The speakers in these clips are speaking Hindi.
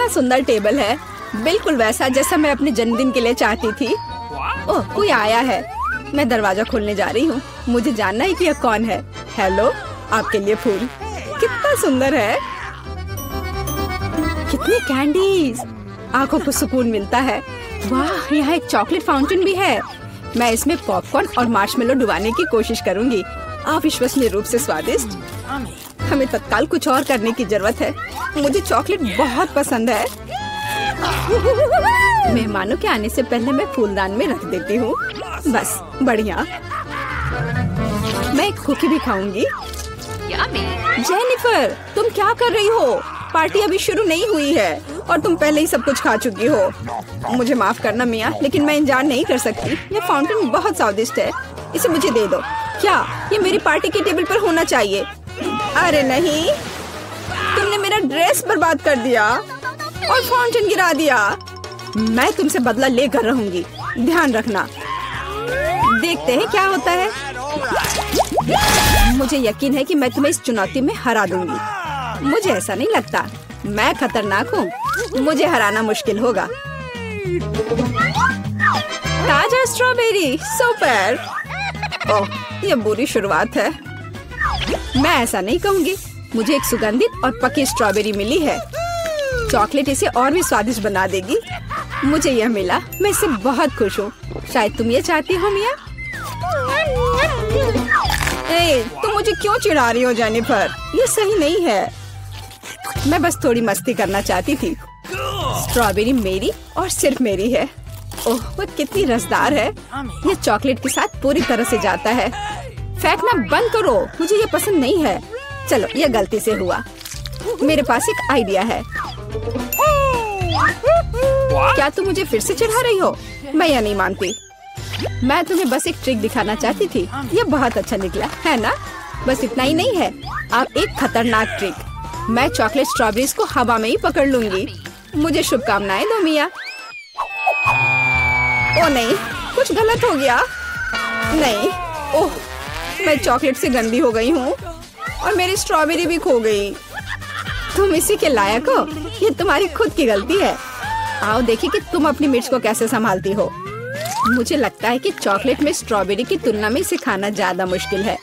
कितना सुंदर टेबल है, बिल्कुल वैसा जैसा मैं अपने जन्मदिन के लिए चाहती थी। ओह, कोई आया है। मैं दरवाजा खोलने जा रही हूँ। मुझे जानना है कि यह कौन है। हेलो, आपके लिए फूल। कितना सुंदर है। कितनी कैंडीज, आंखों को सुकून मिलता है। वाह, यहाँ एक चॉकलेट फाउंटेन भी है। मैं इसमें पॉपकॉर्न और मार्शमेलो डुबाने की कोशिश करूंगी। अविश्वसनीय रूप से स्वादिष्ट। हमें तत्काल कुछ और करने की जरूरत है। मुझे चॉकलेट बहुत पसंद है। मेहमानों के आने से पहले मैं फूलदान में रख देती हूँ। बस, बढ़िया। मैं एक कुकी भी खाऊंगी। जेनिफर, तुम क्या कर रही हो? पार्टी अभी शुरू नहीं हुई है और तुम पहले ही सब कुछ खा चुकी हो। मुझे माफ करना मिया, लेकिन मैं इंतजार नहीं कर सकती। ये फाउंटेन बहुत स्वादिष्ट है, इसे मुझे दे दो। क्या ये मेरी पार्टी के टेबल पर होना चाहिए? अरे नहीं, तुमने मेरा ड्रेस बर्बाद कर दिया और फाउंटेन गिरा दिया। मैं तुमसे बदला लेकर रहूंगी, ध्यान रखना। देखते हैं क्या होता है। मुझे यकीन है कि मैं तुम्हें इस चुनौती में हरा दूंगी। मुझे ऐसा नहीं लगता। मैं खतरनाक हूँ, मुझे हराना मुश्किल होगा। ताजा स्ट्रॉबेरी, सुपर। ओह, ये बुरी शुरुआत है। मैं ऐसा नहीं कहूँगी। मुझे एक सुगंधित और पकी स्ट्रॉबेरी मिली है। चॉकलेट इसे और भी स्वादिष्ट बना देगी। मुझे यह मिला, मैं इससे बहुत खुश हूँ। शायद तुम ये चाहती हो मिया। तुम मुझे क्यों चिढ़ा रही हो जेनिफर? ये सही नहीं है। मैं बस थोड़ी मस्ती करना चाहती थी। स्ट्रॉबेरी मेरी और सिर्फ मेरी है। ओह, वो कितनी रसदार है। ये चॉकलेट के साथ पूरी तरह से जाता है। फेंकना बंद करो, मुझे ये पसंद नहीं है। चलो, ये गलती से हुआ। मेरे पास एक आइडिया है। क्या तुम मुझे फिर से चिढ़ा रही हो? मैं यह नहीं मानती। मैं तुम्हें बस एक ट्रिक दिखाना चाहती थी। ये बहुत अच्छा निकला, है ना? बस इतना ही नहीं है, आप एक खतरनाक ट्रिक। मैं चॉकलेट स्ट्रॉबेरीज को हवा में ही पकड़ लूंगी। मुझे शुभकामनाएं दो मिया। ओ नहीं, कुछ गलत हो गया। नहीं, ओह, मैं चॉकलेट से गंदी हो गई हूँ और मेरी स्ट्रॉबेरी भी खो गई। तुम इसी के लायक हो। ये तुम्हारी खुद की गलती है। आओ देखिए कि तुम अपनी मिर्च को कैसे संभालती हो। मुझे लगता है कि चॉकलेट में स्ट्रॉबेरी की तुलना में इसे खाना ज्यादा मुश्किल है।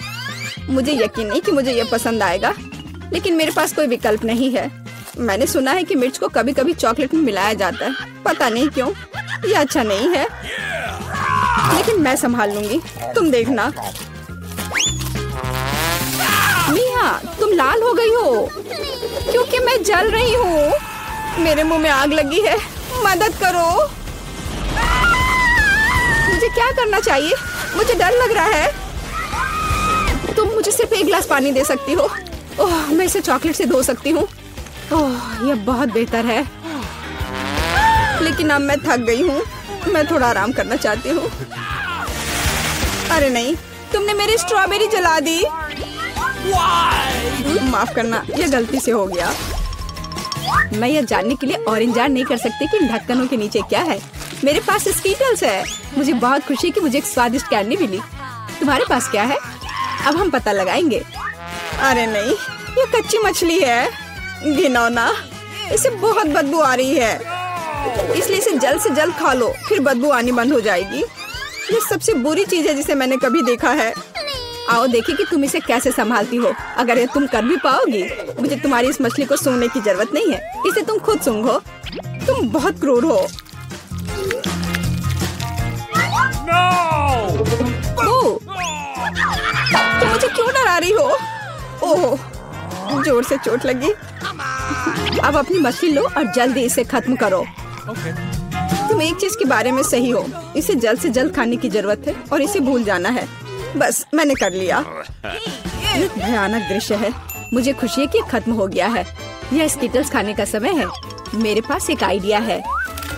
मुझे यकीन नहीं कि मुझे ये पसंद आएगा, लेकिन मेरे पास कोई विकल्प नहीं है। मैंने सुना है कि मिर्च को कभी कभी चॉकलेट में मिलाया जाता है, पता नहीं क्यों। ये अच्छा नहीं है, लेकिन मैं संभाल लूंगी, तुम देखना। मिया, तुम लाल हो गई हो क्योंकि मैं जल रही हूँ। मेरे मुंह में आग लगी है, मदद करो। मुझे क्या करना चाहिए? मुझे डर लग रहा है। तुम मुझे सिर्फ एक गिलास पानी दे सकती हो। ओह, मैं इसे चॉकलेट से धो सकती हूँ। ओह, यह बहुत बेहतर है, लेकिन अब मैं थक गई हूँ। मैं थोड़ा आराम करना चाहती हूँ। अरे नहीं, तुमने मेरी स्ट्रॉबेरी जला दी। माफ करना, यह गलती से हो गया। मैं यह जानने के लिए और इंतजार नहीं कर सकती कि इन ढक्कनों के नीचे क्या है। मेरे पास स्कीटल्स है। मुझे बहुत खुशी है कि मुझे एक स्वादिष्ट कैंडी मिली। तुम्हारे पास क्या है? अब हम पता लगाएंगे। अरे नहीं, ये कच्ची मछली है। घिनौना, इसे बहुत बदबू आ रही है, इसलिए इसे जल्द से जल्द खा लो, फिर बदबू आनी बंद हो जाएगी। ये सबसे बुरी चीज है जिसे मैंने कभी देखा है। आओ देखिए कि तुम इसे कैसे संभालती हो। अगर ये तुम कर भी पाओगी, मुझे तुम्हारी इस मछली को सूंघने की जरूरत नहीं है। इसे तुम खुद सूंघो। तुम बहुत क्रूर हो। तुम मुझे क्यों डरा रही हो? ओह, जोर से चोट लगी। अब अपनी मछली लो और जल्दी इसे खत्म करो। तुम एक चीज के बारे में सही हो, इसे जल्द से जल्द खाने की जरूरत है और इसे भूल जाना है। बस, मैंने कर लिया। ये भयानक दृश्य है। मुझे खुशी है कि खत्म हो गया है। यह स्कीटल्स खाने का समय है। मेरे पास एक आइडिया है।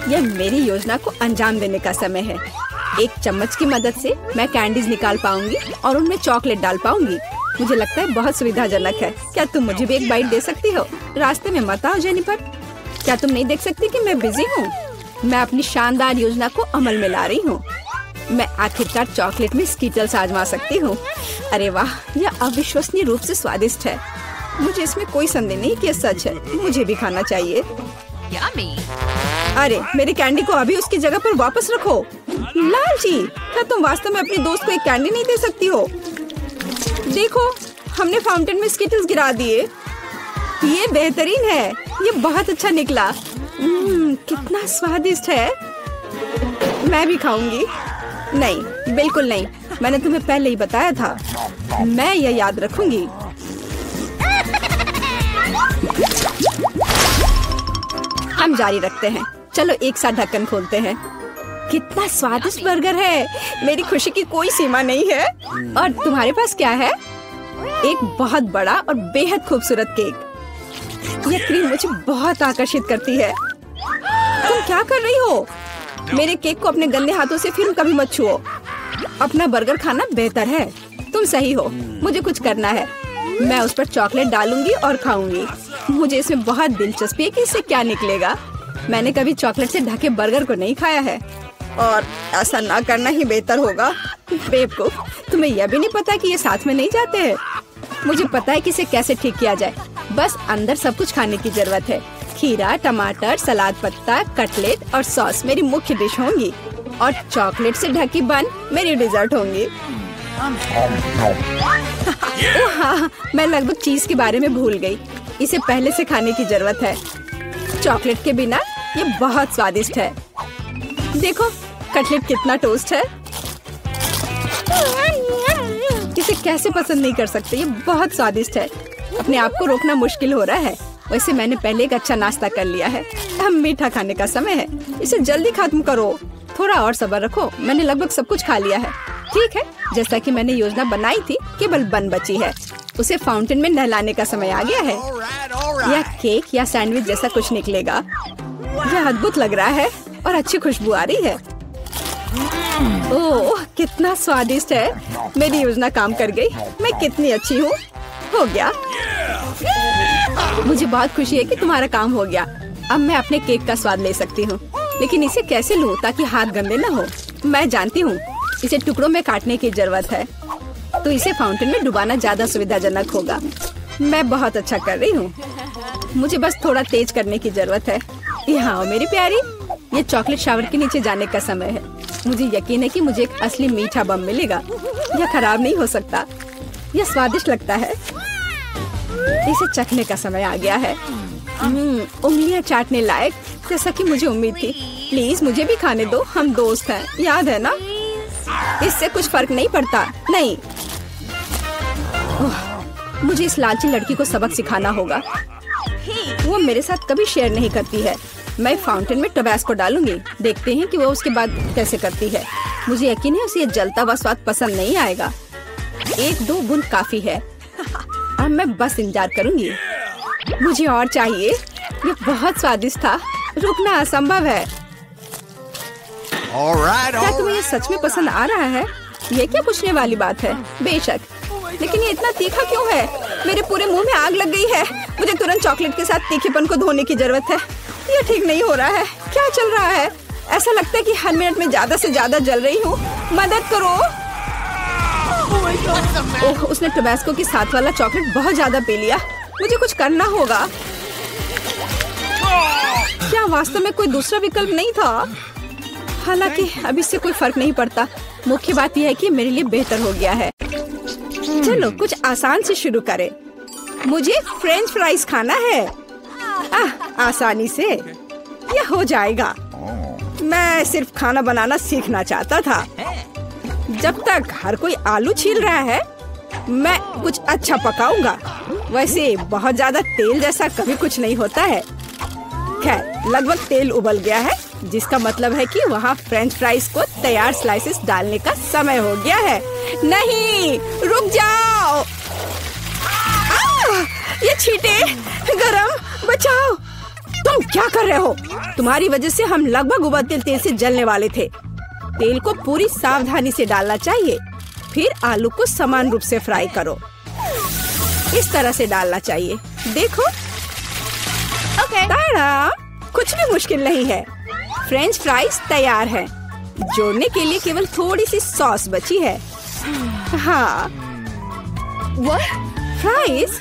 यह मेरी योजना को अंजाम देने का समय है। एक चम्मच की मदद से मैं कैंडीज निकाल पाऊंगी और उनमें चॉकलेट डाल पाऊंगी। मुझे लगता है बहुत सुविधाजनक है। क्या तुम मुझे भी एक बाइट दे सकती हो? रास्ते में मत आओ जेनिफर। क्या तुम नहीं देख सकती कि मैं बिजी हूँ? मैं अपनी शानदार योजना को अमल में ला रही हूँ। मैं आखिरकार चॉकलेट में स्कीटल्स आजमा सकती हूँ। अरे वाह, यह अविश्वसनीय रूप से स्वादिष्ट है। मुझे इसमें कोई संदेह नहीं कि यह सच है। मुझे भी खाना चाहिए। अरे मेरी कैंडी को अभी उसकी जगह पर वापस रखो। लालची, क्या तुम वास्तव में अपनी दोस्त को एक कैंडी नहीं दे सकती हो? देखो, हमने फाउंटेन में स्किटल्स गिरा दिए। ये बेहतरीन है, ये बहुत अच्छा निकला। कितना स्वादिष्ट है। मैं भी खाऊंगी। नहीं, बिल्कुल नहीं, मैंने तुम्हें पहले ही बताया था। मैं यह याद रखूंगी। हम जारी रखते हैं। चलो एक साथ ढक्कन खोलते हैं। कितना स्वादिष्ट बर्गर है। मेरी खुशी की कोई सीमा नहीं है। और तुम्हारे पास क्या है? एक बहुत बड़ा और बेहद खूबसूरत केक। यह क्रीम मुझे बहुत आकर्षित करती है। तुम क्या कर रही हो? मेरे केक को अपने गंदे हाथों से फिर कभी मत छुओ। अपना बर्गर खाना बेहतर है। तुम सही हो, मुझे कुछ करना है। मैं उस पर चॉकलेट डालूंगी और खाऊंगी। मुझे इसमें बहुत दिलचस्पी है कि इससे क्या निकलेगा। मैंने कभी चॉकलेट से ढके बर्गर को नहीं खाया है और ऐसा ना करना ही बेहतर होगा। बेवकूफ, तुम्हें यह भी नहीं पता कि ये साथ में नहीं जाते हैं। मुझे पता है कि इसे कैसे ठीक किया जाए। बस अंदर सब कुछ खाने की जरूरत है। खीरा, टमाटर, सलाद पत्ता, कटलेट और सॉस मेरी मुख्य डिश होंगी और चॉकलेट से ढकी बन मेरी डिजर्ट होंगी। हाँ, मैं लगभग चीज के बारे में भूल गई। इसे पहले से खाने की जरूरत है। चॉकलेट के बिना ये बहुत स्वादिष्ट है। देखो, कटलेट कितना टोस्ट है। इसे कैसे पसंद नहीं कर सकते। ये बहुत स्वादिष्ट है। अपने आप को रोकना मुश्किल हो रहा है। वैसे मैंने पहले एक अच्छा नाश्ता कर लिया है। अब मीठा खाने का समय है। इसे जल्दी खत्म करो। थोड़ा और सब्र रखो। मैंने लगभग सब कुछ खा लिया है। ठीक है, जैसा कि मैंने योजना बनाई थी, केवल बन बची है। उसे फाउंटेन में नहलाने का समय आ गया है। यह केक या सैंडविच जैसा कुछ निकलेगा। यह अद्भुत लग रहा है और अच्छी खुशबू आ रही है। ओह, कितना स्वादिष्ट है। मेरी योजना काम कर गई। मैं कितनी अच्छी हूँ। हो गया। मुझे बहुत खुशी है कि तुम्हारा काम हो गया। अब मैं अपने केक का स्वाद ले सकती हूँ, लेकिन इसे कैसे लूँ ताकि हाथ गंदे न हो? मैं जानती हूँ, इसे टुकड़ों में काटने की जरूरत है, तो इसे फाउंटेन में डुबाना ज्यादा सुविधाजनक होगा। मैं बहुत अच्छा कर रही हूँ। मुझे बस थोड़ा तेज करने की जरूरत है। यहाँ आओ मेरी प्यारी। ये चॉकलेट शावर के नीचे जाने का समय है। मुझे यकीन है कि मुझे एक असली मीठा बम मिलेगा। यह खराब नहीं हो सकता। यह स्वादिष्ट लगता है। इसे चखने का समय आ गया है। उंगलियां चाटने लायक, जैसा कि मुझे उम्मीद थी। प्लीज मुझे भी खाने दो। हम दोस्त हैं, याद है ना? इससे कुछ फर्क नहीं पड़ता। नहीं, मुझे इस लालची लड़की को सबक सिखाना होगा। वो मेरे साथ कभी शेयर नहीं करती है। मैं फाउंटेन में टबैस्को डालूंगी। देखते हैं कि वो उसके बाद कैसे करती है। मुझे यकीन है उसे ये जलता हुआ स्वाद पसंद नहीं आएगा। 1-2 बूंद काफी है। अब मैं बस इंतजार करूंगी। मुझे और चाहिए। ये बहुत स्वादिष्ट था। रुकना असंभव है। क्या तुम्हें ये सच में पसंद आ रहा है? ये क्या पूछने वाली बात है? बेशक, लेकिन ये इतना तीखा क्यों है? मेरे पूरे मुंह में आग लग गई है। मुझे तुरंत चॉकलेट के साथ तीखेपन को धोने की जरूरत है। ये ठीक नहीं हो रहा है। क्या चल रहा है? ऐसा लगता है कि हर मिनट में ज्यादा से ज्यादा जल रही हूँ। मदद करो। ओह, उसने टबैस्को के साथ वाला चॉकलेट बहुत ज्यादा पी लिया। मुझे कुछ करना होगा। क्या वास्तव में कोई दूसरा विकल्प नहीं था? हालांकि अब इससे कोई फर्क नहीं पड़ता। मुख्य बात यह है कि मेरे लिए बेहतर हो गया है। चलो कुछ आसान से शुरू करें। मुझे फ्रेंच फ्राइज खाना है। आसानी से यह हो जाएगा। मैं सिर्फ खाना बनाना सीखना चाहता था। जब तक हर कोई आलू छील रहा है, मैं कुछ अच्छा पकाऊंगा। वैसे बहुत ज्यादा तेल जैसा कभी कुछ नहीं होता है। खैर, लगभग तेल उबल गया है, जिसका मतलब है कि वहाँ फ्रेंच फ्राइज को तैयार स्लाइसेस डालने का समय हो गया है। नहीं, रुक जाओ। ये छींटे गरम, बचाओ। तुम क्या कर रहे हो? तुम्हारी वजह से हम लगभग उबलते तेल से जलने वाले थे। तेल को पूरी सावधानी से डालना चाहिए। फिर आलू को समान रूप से फ्राई करो। इस तरह से डालना चाहिए। देखो, ताड़ा, कुछ भी मुश्किल नहीं है। फ्रेंच फ्राइज तैयार है। जोड़ने के लिए केवल थोड़ी सी सॉस बची है। हाँ, फ्राइज?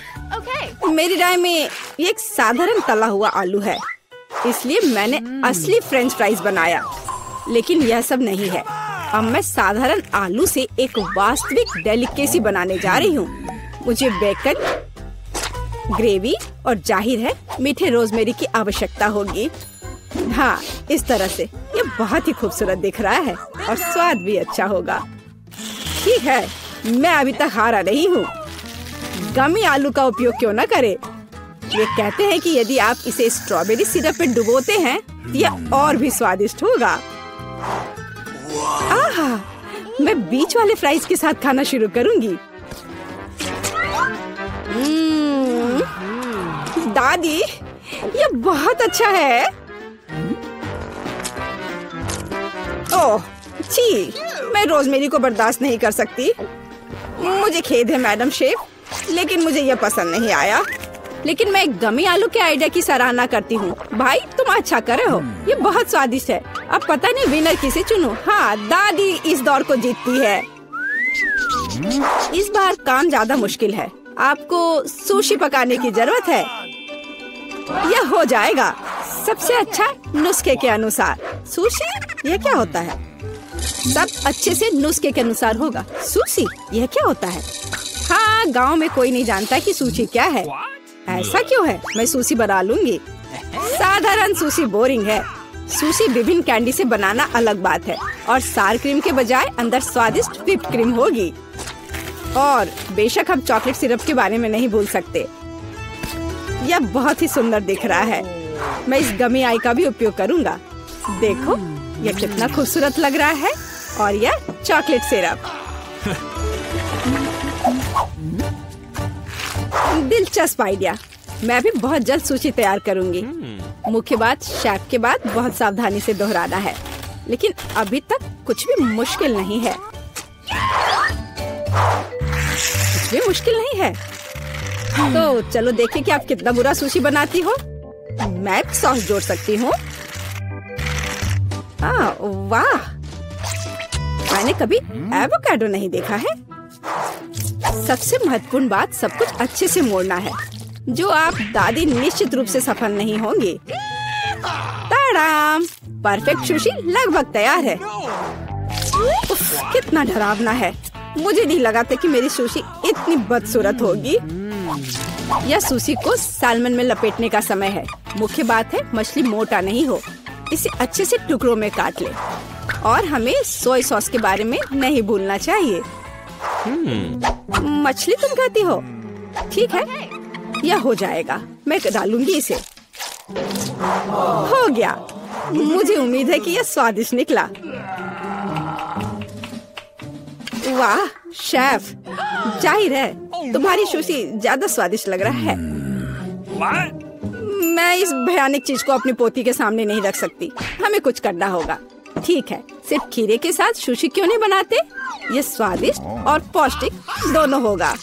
मेरी राय में ये एक साधारण तला हुआ आलू है। इसलिए मैंने असली फ्रेंच फ्राइज बनाया। लेकिन यह सब नहीं है। अब मैं साधारण आलू से एक वास्तविक डेलिकेसी बनाने जा रही हूँ। मुझे बेकन, ग्रेवी और जाहिर है मीठे रोजमेरी की आवश्यकता होगी। हाँ, इस तरह से ये बहुत ही खूबसूरत दिख रहा है और स्वाद भी अच्छा होगा। ठीक है, मैं अभी तक हारा नहीं हूँ। गमी आलू का उपयोग क्यों न करें? ये कहते हैं कि यदि आप इसे स्ट्रॉबेरी सिरप में डुबोते हैं तो यह और भी स्वादिष्ट होगा। आहा, मैं बीच वाले फ्राइज के साथ खाना शुरू करूंगी। दादी, ये बहुत अच्छा है। ओह, छी, मैं रोजमेरी को बर्दाश्त नहीं कर सकती। मुझे खेद है मैडम शेफ, लेकिन मुझे यह पसंद नहीं आया। लेकिन मैं गमी आलू के आइडिया की सराहना करती हूँ। भाई, तुम अच्छा करे हो। ये बहुत स्वादिष्ट है। अब पता नहीं विनर किसे चुनूं। हाँ, दादी इस दौर को जीतती है। इस बार काम ज्यादा मुश्किल है। आपको सुशी पकाने की जरूरत है। यह हो जाएगा सबसे अच्छा नुस्खे के अनुसार। सुशी, यह क्या होता है? सब अच्छे से नुस्खे के अनुसार होगा। सुशी, यह क्या होता है? हाँ, गांव में कोई नहीं जानता कि सुशी क्या है। ऐसा क्यों है? मैं सुशी बना लूंगी। साधारण सुशी बोरिंग है। सुशी विभिन्न कैंडी से बनाना अलग बात है और सार क्रीम के बजाय अंदर स्वादिष्ट व्हिप्ड क्रीम होगी। और बेशक हम चॉकलेट सिरप के बारे में नहीं भूल सकते। यह बहुत ही सुंदर दिख रहा है। मैं इस गमी आई का भी उपयोग करूंगा। देखो, यह कितना खूबसूरत लग रहा है। और यह चॉकलेट सिरप। दिलचस्प आइडिया। मैं भी बहुत जल्द सूची तैयार करूंगी। मुख्य बात शेफ के बाद बहुत सावधानी से दोहराना है। लेकिन अभी तक कुछ भी मुश्किल नहीं है। कुछ भी मुश्किल नहीं है। तो चलो देखें कि आप कितना बुरा सुशी बनाती हो। मैं सॉस जोड़ सकती हूँ। वाह, मैंने कभी एवोकाडो नहीं देखा है। सबसे महत्वपूर्ण बात, सब कुछ अच्छे से मोड़ना है, जो आप दादी निश्चित रूप से सफल नहीं होंगी। ताड़ाम, परफेक्ट सुशी लगभग तैयार है। उफ, कितना डरावना है। मुझे नहीं लगा था कि मेरी सुशी इतनी बदसूरत होगी। यह सुशी को सालमन में लपेटने का समय है। मुख्य बात है मछली मोटा नहीं हो। इसे अच्छे से टुकड़ों में काट ले। और हमें सोया सॉस के बारे में नहीं भूलना चाहिए। मछली तुम खाती हो? ठीक है, यह हो जाएगा। मैं डालूंगी इसे। हो गया। मुझे उम्मीद है कि यह स्वादिष्ट निकला। वाह शेफ, जाहिर है तुम्हारी सुशी ज्यादा स्वादिष्ट लग रहा है। मैं इस भयानक चीज को अपनी पोती के सामने नहीं रख सकती। हमें कुछ करना होगा। ठीक है, सिर्फ खीरे के साथ सुशी क्यों नहीं बनाते? ये स्वादिष्ट और पौष्टिक दोनों होगा।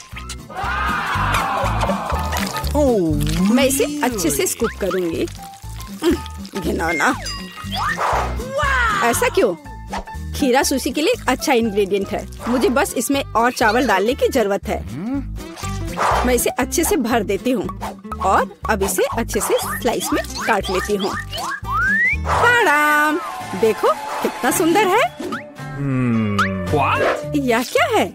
मैं इसे अच्छे से स्कूप करूंगी। घिनौना। ऐसा क्यों? खीरा सुशी के लिए अच्छा इंग्रेडिएंट है। मुझे बस इसमें और चावल डालने की जरूरत है। मैं इसे अच्छे से भर देती हूँ और अब इसे अच्छे से स्लाइस में काट लेती हूँ। ताड़ाम, देखो कितना सुंदर है। यह क्या है?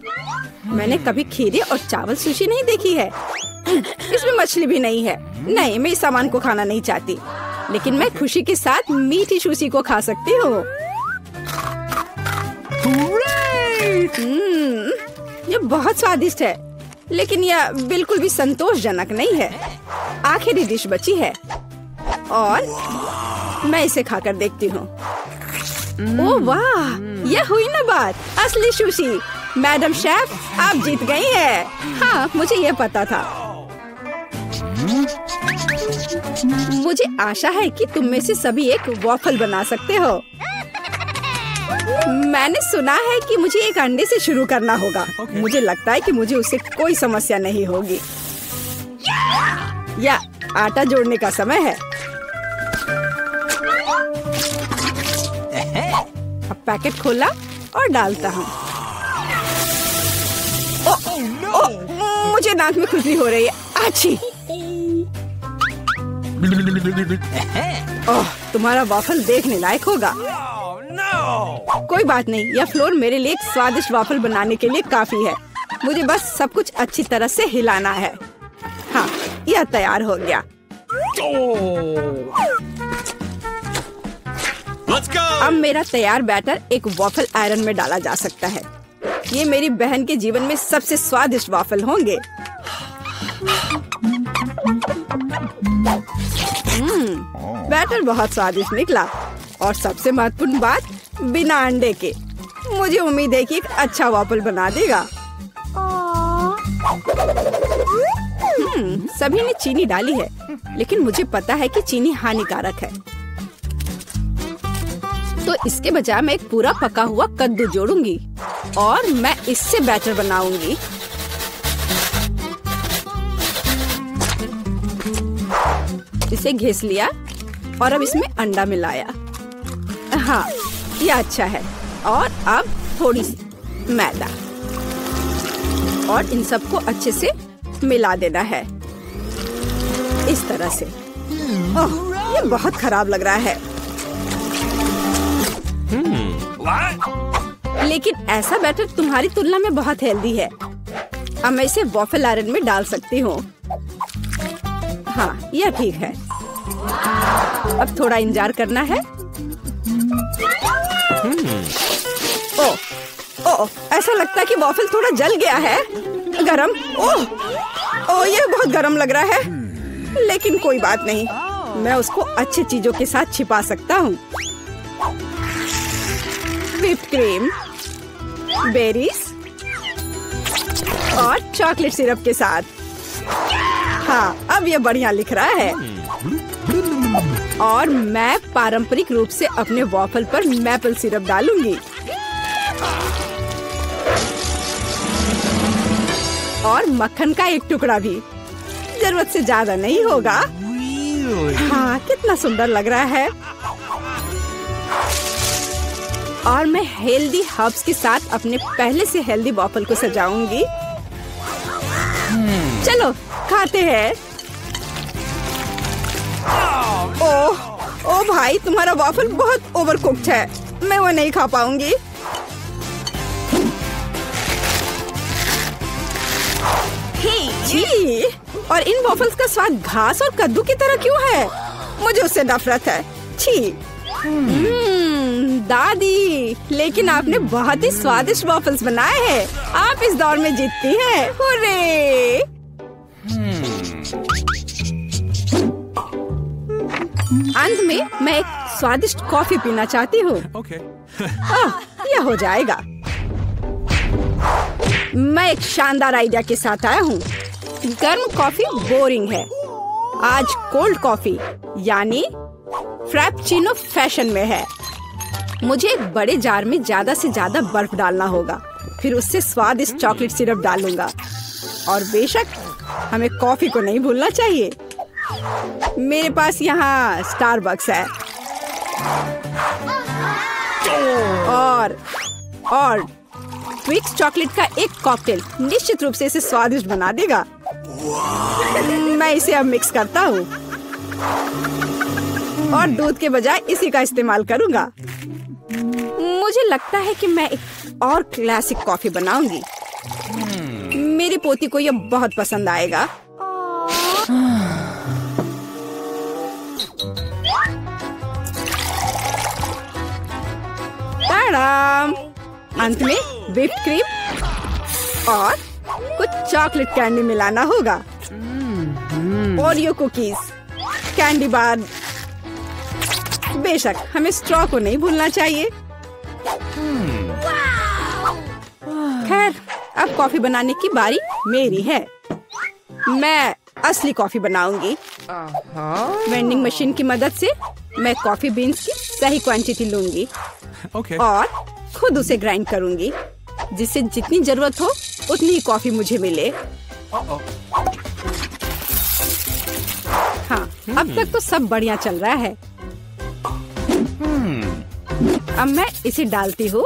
मैंने कभी खीरे और चावल सुशी नहीं देखी है। इसमें मछली भी नहीं है। नहीं, मैं इस सामान को खाना नहीं चाहती। लेकिन मैं खुशी के साथ मीठी सुशी को खा सकती हूँ। ये बहुत स्वादिष्ट है, लेकिन यह बिल्कुल भी संतोषजनक नहीं है। आखिरी डिश बची है और मैं इसे खाकर देखती हूँ। ओह वाह, यह हुई ना बात। असली सुशी। मैडम शेफ, आप जीत गई हैं। हाँ, मुझे यह पता था। मुझे आशा है कि तुम में से सभी एक वॉफल बना सकते हो। मैंने सुना है कि मुझे एक अंडे से शुरू करना होगा। मुझे लगता है कि मुझे उससे कोई समस्या नहीं होगी। या आटा जोड़ने का समय है। अब पैकेट खोला और डालता हूँ। मुझे नाक में खुजली हो रही है। आछी। ओह, तुम्हारा वाफल देखने लायक होगा। कोई बात नहीं, यह फ्लोर मेरे लिए एक स्वादिष्ट वाफल बनाने के लिए काफी है। मुझे बस सब कुछ अच्छी तरह से हिलाना है। हाँ, यह तैयार हो गया। अब मेरा तैयार बैटर एक वाफल आयरन में डाला जा सकता है। ये मेरी बहन के जीवन में सबसे स्वादिष्ट वाफल होंगे। बैटर बहुत स्वादिष्ट निकला और सबसे महत्वपूर्ण बात, बिना अंडे के। मुझे उम्मीद है कि एक अच्छा वाफल बना देगा। सभी ने चीनी डाली है, लेकिन मुझे पता है कि चीनी हानिकारक है। तो इसके बजाय मैं एक पूरा पका हुआ कद्दू जोड़ूंगी और मैं इससे बैटर बनाऊंगी। इसे घिस लिया और अब इसमें अंडा मिलाया। हाँ, यह अच्छा है। और अब थोड़ी सी मैदा और इन सबको अच्छे से मिला देना है इस तरह से। ओह, ये बहुत खराब लग रहा है। लेकिन ऐसा बैटर तुम्हारी तुलना में बहुत हेल्दी है। अब मैं इसे वॉफल आयरन में डाल सकती हूँ। हाँ, यह ठीक है। अब थोड़ा इंतजार करना है। ओह, ओह, ऐसा लगता है कि वॉफल थोड़ा जल गया है। गरम। ओह, ओह, यह बहुत गरम लग रहा है। लेकिन कोई बात नहीं, मैं उसको अच्छी चीजों के साथ छिपा सकता हूँ। व्हिप्ड क्रीम, बेरीज और चॉकलेट सिरप के साथ। हाँ, अब ये बढ़िया लिख रहा है। और मैं पारंपरिक रूप से अपने वॉफल पर मैपल सिरप डालूंगी और मक्खन का एक टुकड़ा भी। जरूरत से ज्यादा नहीं होगा। हाँ, कितना सुंदर लग रहा है। और मैं हेल्दी हर्ब्स के साथ अपने पहले से हेल्दी वॉफल को सजाऊंगी। चलो खाते हैं। ओह, ओ भाई, तुम्हारा वॉफल बहुत ओवरकुक्ड है। मैं वो नहीं खा पाऊंगी। छी, और इन वॉफल्स का स्वाद घास और कद्दू की तरह क्यों है? मुझे उससे नफरत है। छी। दादी, लेकिन आपने बहुत ही स्वादिष्ट वॉफल्स बनाए हैं। आप इस दौर में जीतती हैं। हुर्रे! अंत में मैं एक स्वादिष्ट कॉफी पीना चाहती हूँ। यह हो जाएगा। मैं एक शानदार आइडिया के साथ आया हूँ। गर्म कॉफी बोरिंग है। आज कोल्ड कॉफी यानी फ्रैप्पुचिनो फैशन में है। मुझे एक बड़े जार में ज्यादा से ज्यादा बर्फ डालना होगा। फिर उससे स्वादिष्ट चॉकलेट सिरप डालूंगा। और बेशक हमें कॉफी को नहीं भूलना चाहिए। मेरे पास यहाँ स्टारबक्स है और ट्विक्स चॉकलेट का एक कॉकटेल निश्चित रूप से इसे स्वादिष्ट बना देगा। मैं इसे अब मिक्स करता हूँ और दूध के बजाय इसी का इस्तेमाल करूँगा। मुझे लगता है कि मैं एक और क्लासिक कॉफी बनाऊंगी। मेरी पोती को यह बहुत पसंद आएगा। टाडाम! अंत में व्हिप्ड क्रीम और कुछ चॉकलेट कैंडी मिलाना होगा। Oreo cookies, candy bar. बेशक हमें स्ट्रॉ को नहीं भूलना चाहिए। खैर, अब कॉफी बनाने की बारी मेरी है। मैं असली कॉफी बनाऊंगी। वेंडिंग मशीन की मदद से मैं कॉफी बीन्स की सही क्वांटिटी लूंगी और खुद उसे ग्राइंड करूंगी, जिससे जितनी जरूरत हो उतनी ही कॉफी मुझे मिले। हाँ, अब तक तो सब बढ़िया चल रहा है। अब मैं इसे डालती हूँ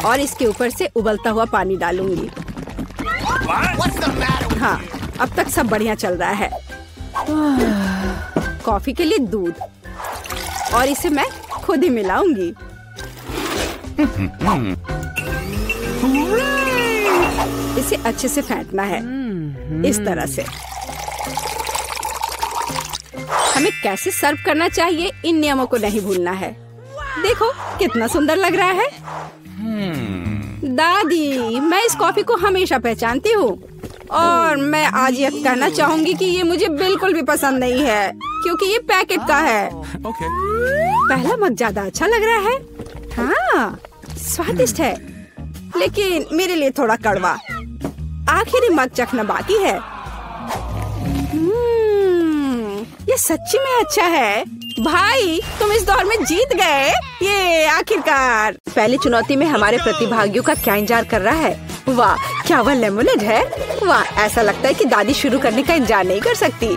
और इसके ऊपर से उबलता हुआ पानी डालूंगी। हाँ, अब तक सब बढ़िया चल रहा है। कॉफी के लिए दूध और इसे मैं खुद ही मिलाऊंगी। इसे अच्छे से फेंटना है इस तरह से। हमें कैसे सर्व करना चाहिए इन नियमों को नहीं भूलना है। देखो कितना सुंदर लग रहा है। दादी, मैं इस कॉफी को हमेशा पहचानती हूँ और मैं आज ये कहना चाहूंगी कि ये मुझे बिल्कुल भी पसंद नहीं है क्योंकि ये पैकेट का है। पहला मग ज्यादा अच्छा लग रहा है। हाँ, स्वादिष्ट है लेकिन मेरे लिए थोड़ा कड़वा। आखिरी मग चखना बाकी है। ये सच्ची में अच्छा है। भाई, तुम इस दौर में जीत गए। ये आखिरकार। पहली चुनौती में हमारे प्रतिभागियों का क्या इंतजार कर रहा है। वाह, क्या वह लेमोनेड है। वाह, ऐसा लगता है कि दादी शुरू करने का इंतजार नहीं कर सकती।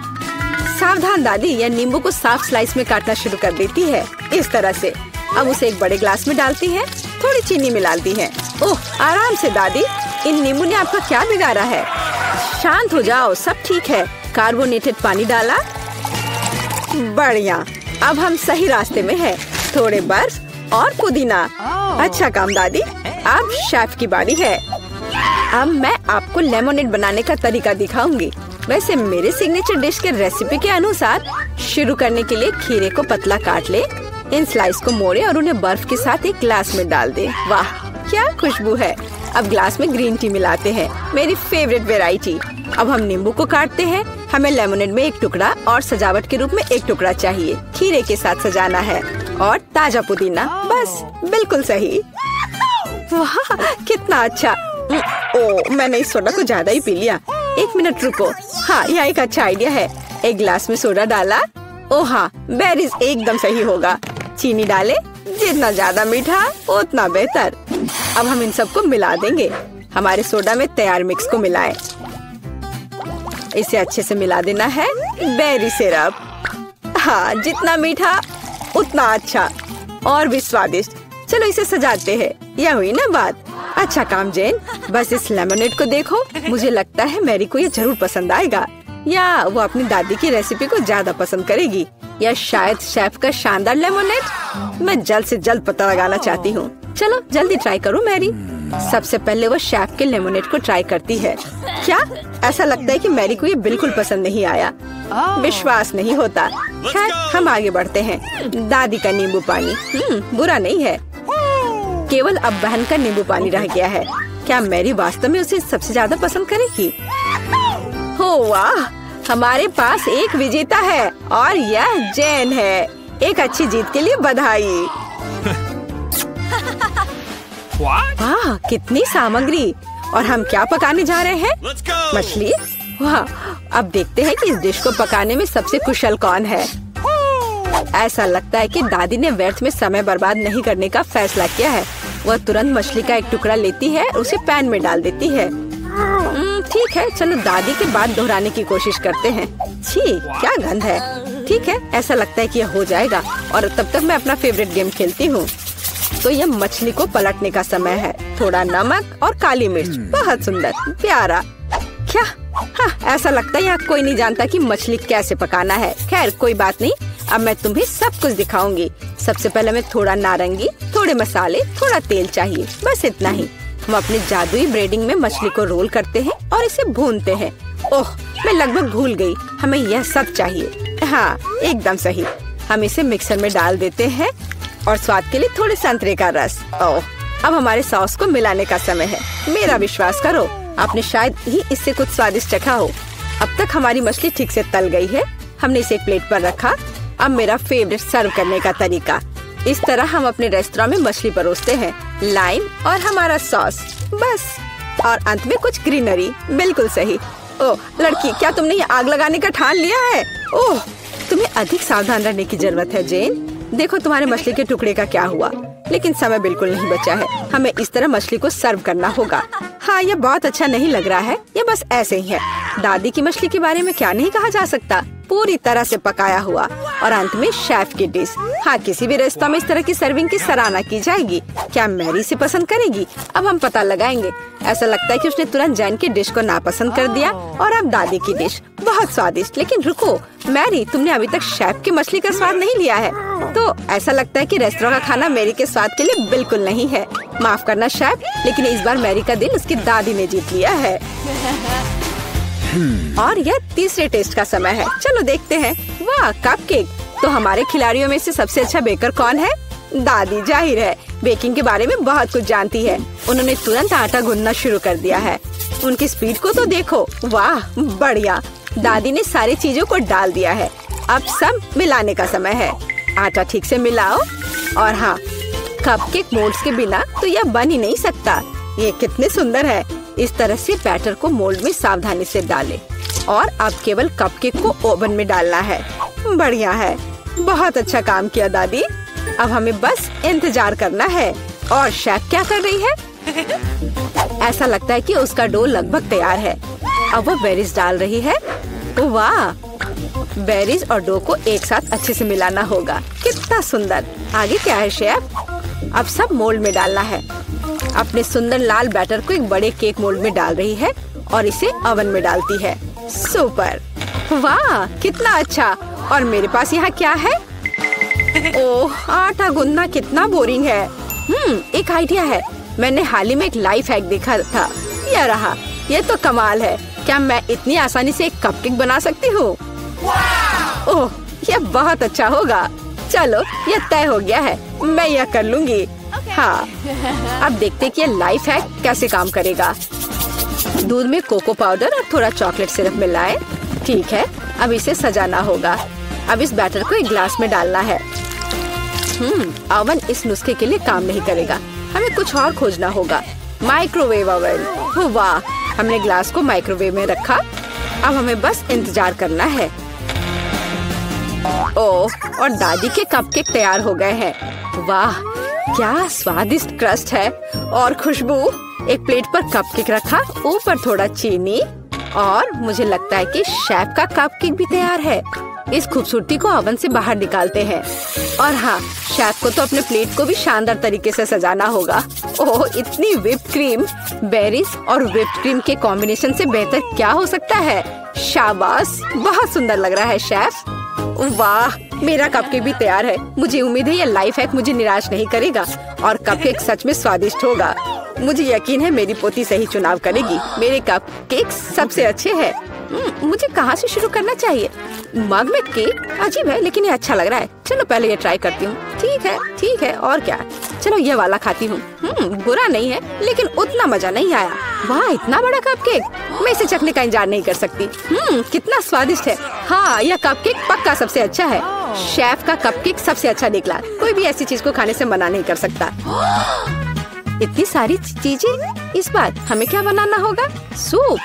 सावधान दादी, यह नींबू को साफ स्लाइस में काटना शुरू कर देती है इस तरह से। अब उसे एक बड़े ग्लास में डालती है, थोड़ी चीनी मिलाती है। ओह, आराम से दादी, इन नींबू ने आपका क्या बिगाड़ा है। शांत हो जाओ, सब ठीक है। कार्बोनेटेड पानी डाला, बढ़िया। अब हम सही रास्ते में हैं। थोड़े बर्फ और पुदीना। अच्छा काम दादी। अब शेफ की बारी है। अब मैं आपको लेमोनेड बनाने का तरीका दिखाऊंगी। वैसे मेरे सिग्नेचर डिश के रेसिपी के अनुसार शुरू करने के लिए खीरे को पतला काट ले, इन स्लाइस को मोड़े और उन्हें बर्फ के साथ एक ग्लास में डाल दे। वाह, क्या खुशबू है। अब ग्लास में ग्रीन टी मिलाते हैं, मेरी फेवरेट वेराइटी। अब हम नींबू को काटते हैं। हमें लेमोनेड में एक टुकड़ा और सजावट के रूप में एक टुकड़ा चाहिए। खीरे के साथ सजाना है और ताजा पुदीना। बस, बिल्कुल सही। वाह, कितना अच्छा। ओह, मैंने इस सोडा को ज्यादा ही पी लिया। एक मिनट रुको। हाँ, यह एक अच्छा आइडिया है। एक ग्लास में सोडा डाला। ओह हाँ, बेरीज एकदम सही होगा। चीनी डाले, जितना ज्यादा मीठा उतना बेहतर। अब हम इन सबको मिला देंगे। हमारे सोडा में तैयार मिक्स को मिलाएं। इसे अच्छे से मिला देना है। Berry syrup. हाँ, जितना मीठा उतना अच्छा और भी स्वादिष्ट। चलो इसे सजाते हैं। यह हुई ना बात। अच्छा काम जेन। बस इस लेमोनेड को देखो। मुझे लगता है मैरी को ये जरूर पसंद आएगा, या वो अपनी दादी की रेसिपी को ज्यादा पसंद करेगी, या शायद शेफ का शानदार लेमोनेड। मैं जल्द से जल्द पता लगाना चाहती हूँ। चलो जल्दी ट्राई करो मैरी। सबसे पहले वो शेफ के लेमोनेड को ट्राई करती है। क्या? ऐसा लगता है कि मैरी को ये बिल्कुल पसंद नहीं आया। विश्वास नहीं होता। खैर, हम आगे बढ़ते हैं। दादी का नींबू पानी बुरा नहीं है। केवल अब बहन का नींबू पानी रह गया है। क्या मैरी वास्तव में उसे सबसे ज्यादा पसंद करेगी? हो वाह, हमारे पास एक विजेता है और यह जेन है। एक अच्छी जीत के लिए बधाई। वाह, कितनी सामग्री। और हम क्या पकाने जा रहे हैं? मछली। वाह, अब देखते हैं कि इस डिश को पकाने में सबसे कुशल कौन है। ऐसा लगता है कि दादी ने व्यर्थ में समय बर्बाद नहीं करने का फैसला किया है। वह तुरंत मछली का एक टुकड़ा लेती है, उसे पैन में डाल देती है। ठीक है, चलो दादी के बाद दोहराने की कोशिश करते हैं। छी, क्या गंध है। ठीक है, ऐसा लगता है कि यह हो जाएगा और तब तक मैं अपना फेवरेट गेम खेलती हूँ। तो यह मछली को पलटने का समय है। थोड़ा नमक और काली मिर्च। बहुत सुंदर, प्यारा। क्या? हाँ, ऐसा लगता है यहाँ कोई नहीं जानता कि मछली कैसे पकाना है। खैर, कोई बात नहीं। अब मैं तुम्हें सब कुछ दिखाऊंगी। सबसे पहले हमें थोड़ा नारंगी, थोड़े मसाले, थोड़ा तेल चाहिए। बस इतना ही। हम अपने जादुई ब्रेडिंग में मछली को रोल करते हैं और इसे भूनते हैं। ओह, मैं लगभग भूल गई। हमें यह सब चाहिए। हाँ, एकदम सही। हम इसे मिक्सर में डाल देते हैं और स्वाद के लिए थोड़े संतरे का रस। ओह, अब हमारे सॉस को मिलाने का समय है। मेरा विश्वास करो, आपने शायद ही इससे कुछ स्वादिष्ट चखा हो। अब तक हमारी मछली ठीक से तल गई है। हमने इसे एक प्लेट पर रखा। अब मेरा फेवरेट सर्व करने का तरीका। इस तरह हम अपने रेस्टोरेंट में मछली परोसते हैं। लाइम और हमारा सॉस, बस। और अंत में कुछ ग्रीनरी। बिल्कुल सही। ओह लड़की, क्या तुमने ये आग लगाने का ठान लिया है? ओह, तुम्हें अधिक सावधान रहने की जरूरत है जेन। देखो तुम्हारे मछली के टुकड़े का क्या हुआ। लेकिन समय बिल्कुल नहीं बचा है। हमें इस तरह मछली को सर्व करना होगा। हाँ हाँ, ये बहुत अच्छा नहीं लग रहा है, ये बस ऐसे ही है। दादी की मछली के बारे में क्या नहीं कहा जा सकता, पूरी तरह से पकाया हुआ। और अंत में शेफ की डिश। हाँ, किसी भी रेस्तरां में इस तरह की सर्विंग की सराहना की जाएगी। क्या मैरी से पसंद करेगी? अब हम पता लगाएंगे। ऐसा लगता है कि उसने तुरंत जैन की डिश को नापसंद कर दिया और अब दादी की डिश बहुत स्वादिष्ट। लेकिन रुको मैरी, तुमने अभी तक शेफ की मछली का स्वाद नहीं लिया है। तो ऐसा लगता है कि रेस्तरां का खाना मैरी के स्वाद के लिए बिल्कुल नहीं है। माफ करना शेफ, लेकिन इस बार मैरी का दिल उसकी दादी ने जीत लिया है। और यह तीसरे टेस्ट का समय है। चलो देखते हैं। वाह, कपकेक। तो हमारे खिलाड़ियों में से सबसे अच्छा बेकर कौन है? दादी, जाहिर है बेकिंग के बारे में बहुत कुछ जानती है। उन्होंने तुरंत आटा गूंदना शुरू कर दिया है। उनकी स्पीड को तो देखो। वाह, बढ़िया। दादी ने सारी चीजों को डाल दिया है। अब सब मिलाने का समय है। आटा ठीक से मिलाओ। और हाँ, कपकेक मोल्ड्स के बिना तो यह बन ही नहीं सकता। ये कितने सुंदर है। इस तरह से बैटर को मोल्ड में सावधानी से डालें और अब केवल कपकेक को ओवन में डालना है। बढ़िया है, बहुत अच्छा काम किया दादी। अब हमें बस इंतजार करना है। और शेफ क्या कर रही है? ऐसा लगता है कि उसका डो लगभग तैयार है। अब वो बेरीज डाल रही है। वाह, बेरीज और डो को एक साथ अच्छे से मिलाना होगा। कितना सुंदर। आगे क्या है शेफ? अब सब मोल्ड में डालना है। अपने सुंदर लाल बैटर को एक बड़े केक मोल्ड में डाल रही है और इसे ओवन में डालती है। सुपर। वाह, कितना अच्छा। और मेरे पास यहाँ क्या है? ओह, आटा गूंदना कितना बोरिंग है। एक आइडिया है। मैंने हाल ही में एक लाइफ हैक देखा था। यह रहा। यह तो कमाल है। क्या मैं इतनी आसानी से एक कपकेक बना सकती हूँ? ओह, यह बहुत अच्छा होगा। चलो, यह तय हो गया है। मैं यह कर लूंगी। हाँ, अब देखते कि यह लाइफ हैक कैसे काम करेगा। दूध में कोको पाउडर और थोड़ा चॉकलेट सिरप मिलाएं। ठीक है, अब इसे सजाना होगा। अब इस बैटर को एक ग्लास में डालना है। ओवन इस नुस्खे के लिए काम नहीं करेगा। हमें कुछ और खोजना होगा। Microwave oven. वाह, हमने ग्लास को माइक्रोवेव में रखा। अब हमें बस इंतजार करना है। ओह, और दादी के कपकेक तैयार हो गए हैं। वाह, क्या स्वादिष्ट क्रस्ट है और खुशबू। एक प्लेट पर कपकेक रखा, ऊपर थोड़ा चीनी और मुझे लगता है कि शेफ का कपकेक भी तैयार है। इस खूबसूरती को ओवन से बाहर निकालते हैं। और हाँ, शेफ को तो अपने प्लेट को भी शानदार तरीके से सजाना होगा। ओह, इतनी व्हिप्ड क्रीम। बेरीज और व्हिप्ड क्रीम के कॉम्बिनेशन से बेहतर क्या हो सकता है? शाबाश, बहुत सुंदर लग रहा है शेफ। वाह, मेरा कपकेक भी तैयार है। मुझे उम्मीद है यह लाइफ हैक मुझे निराश नहीं करेगा और कपकेक सच में स्वादिष्ट होगा। मुझे यकीन है मेरी पोती सही चुनाव करेगी। मेरे कपकेक सबसे अच्छे हैं। मुझे कहाँ से शुरू करना चाहिए? मग में केक अजीब है, लेकिन ये अच्छा लग रहा है। चलो पहले ये ट्राई करती हूँ। ठीक है, और क्या? चलो ये वाला खाती हूँ। बुरा नहीं है, लेकिन उतना मजा नहीं आया। वाह, इतना बड़ा कपकेक। मैं इसे चखने का इंतजार नहीं कर सकती। कितना स्वादिष्ट है। हाँ, यह कपकेक पक्का सबसे अच्छा है। शेफ का कपकेक सबसे अच्छा निकला। कोई भी ऐसी चीज को खाने से मना नहीं कर सकता। इतनी सारी चीजें। इस बार हमें क्या बनाना होगा? सूप।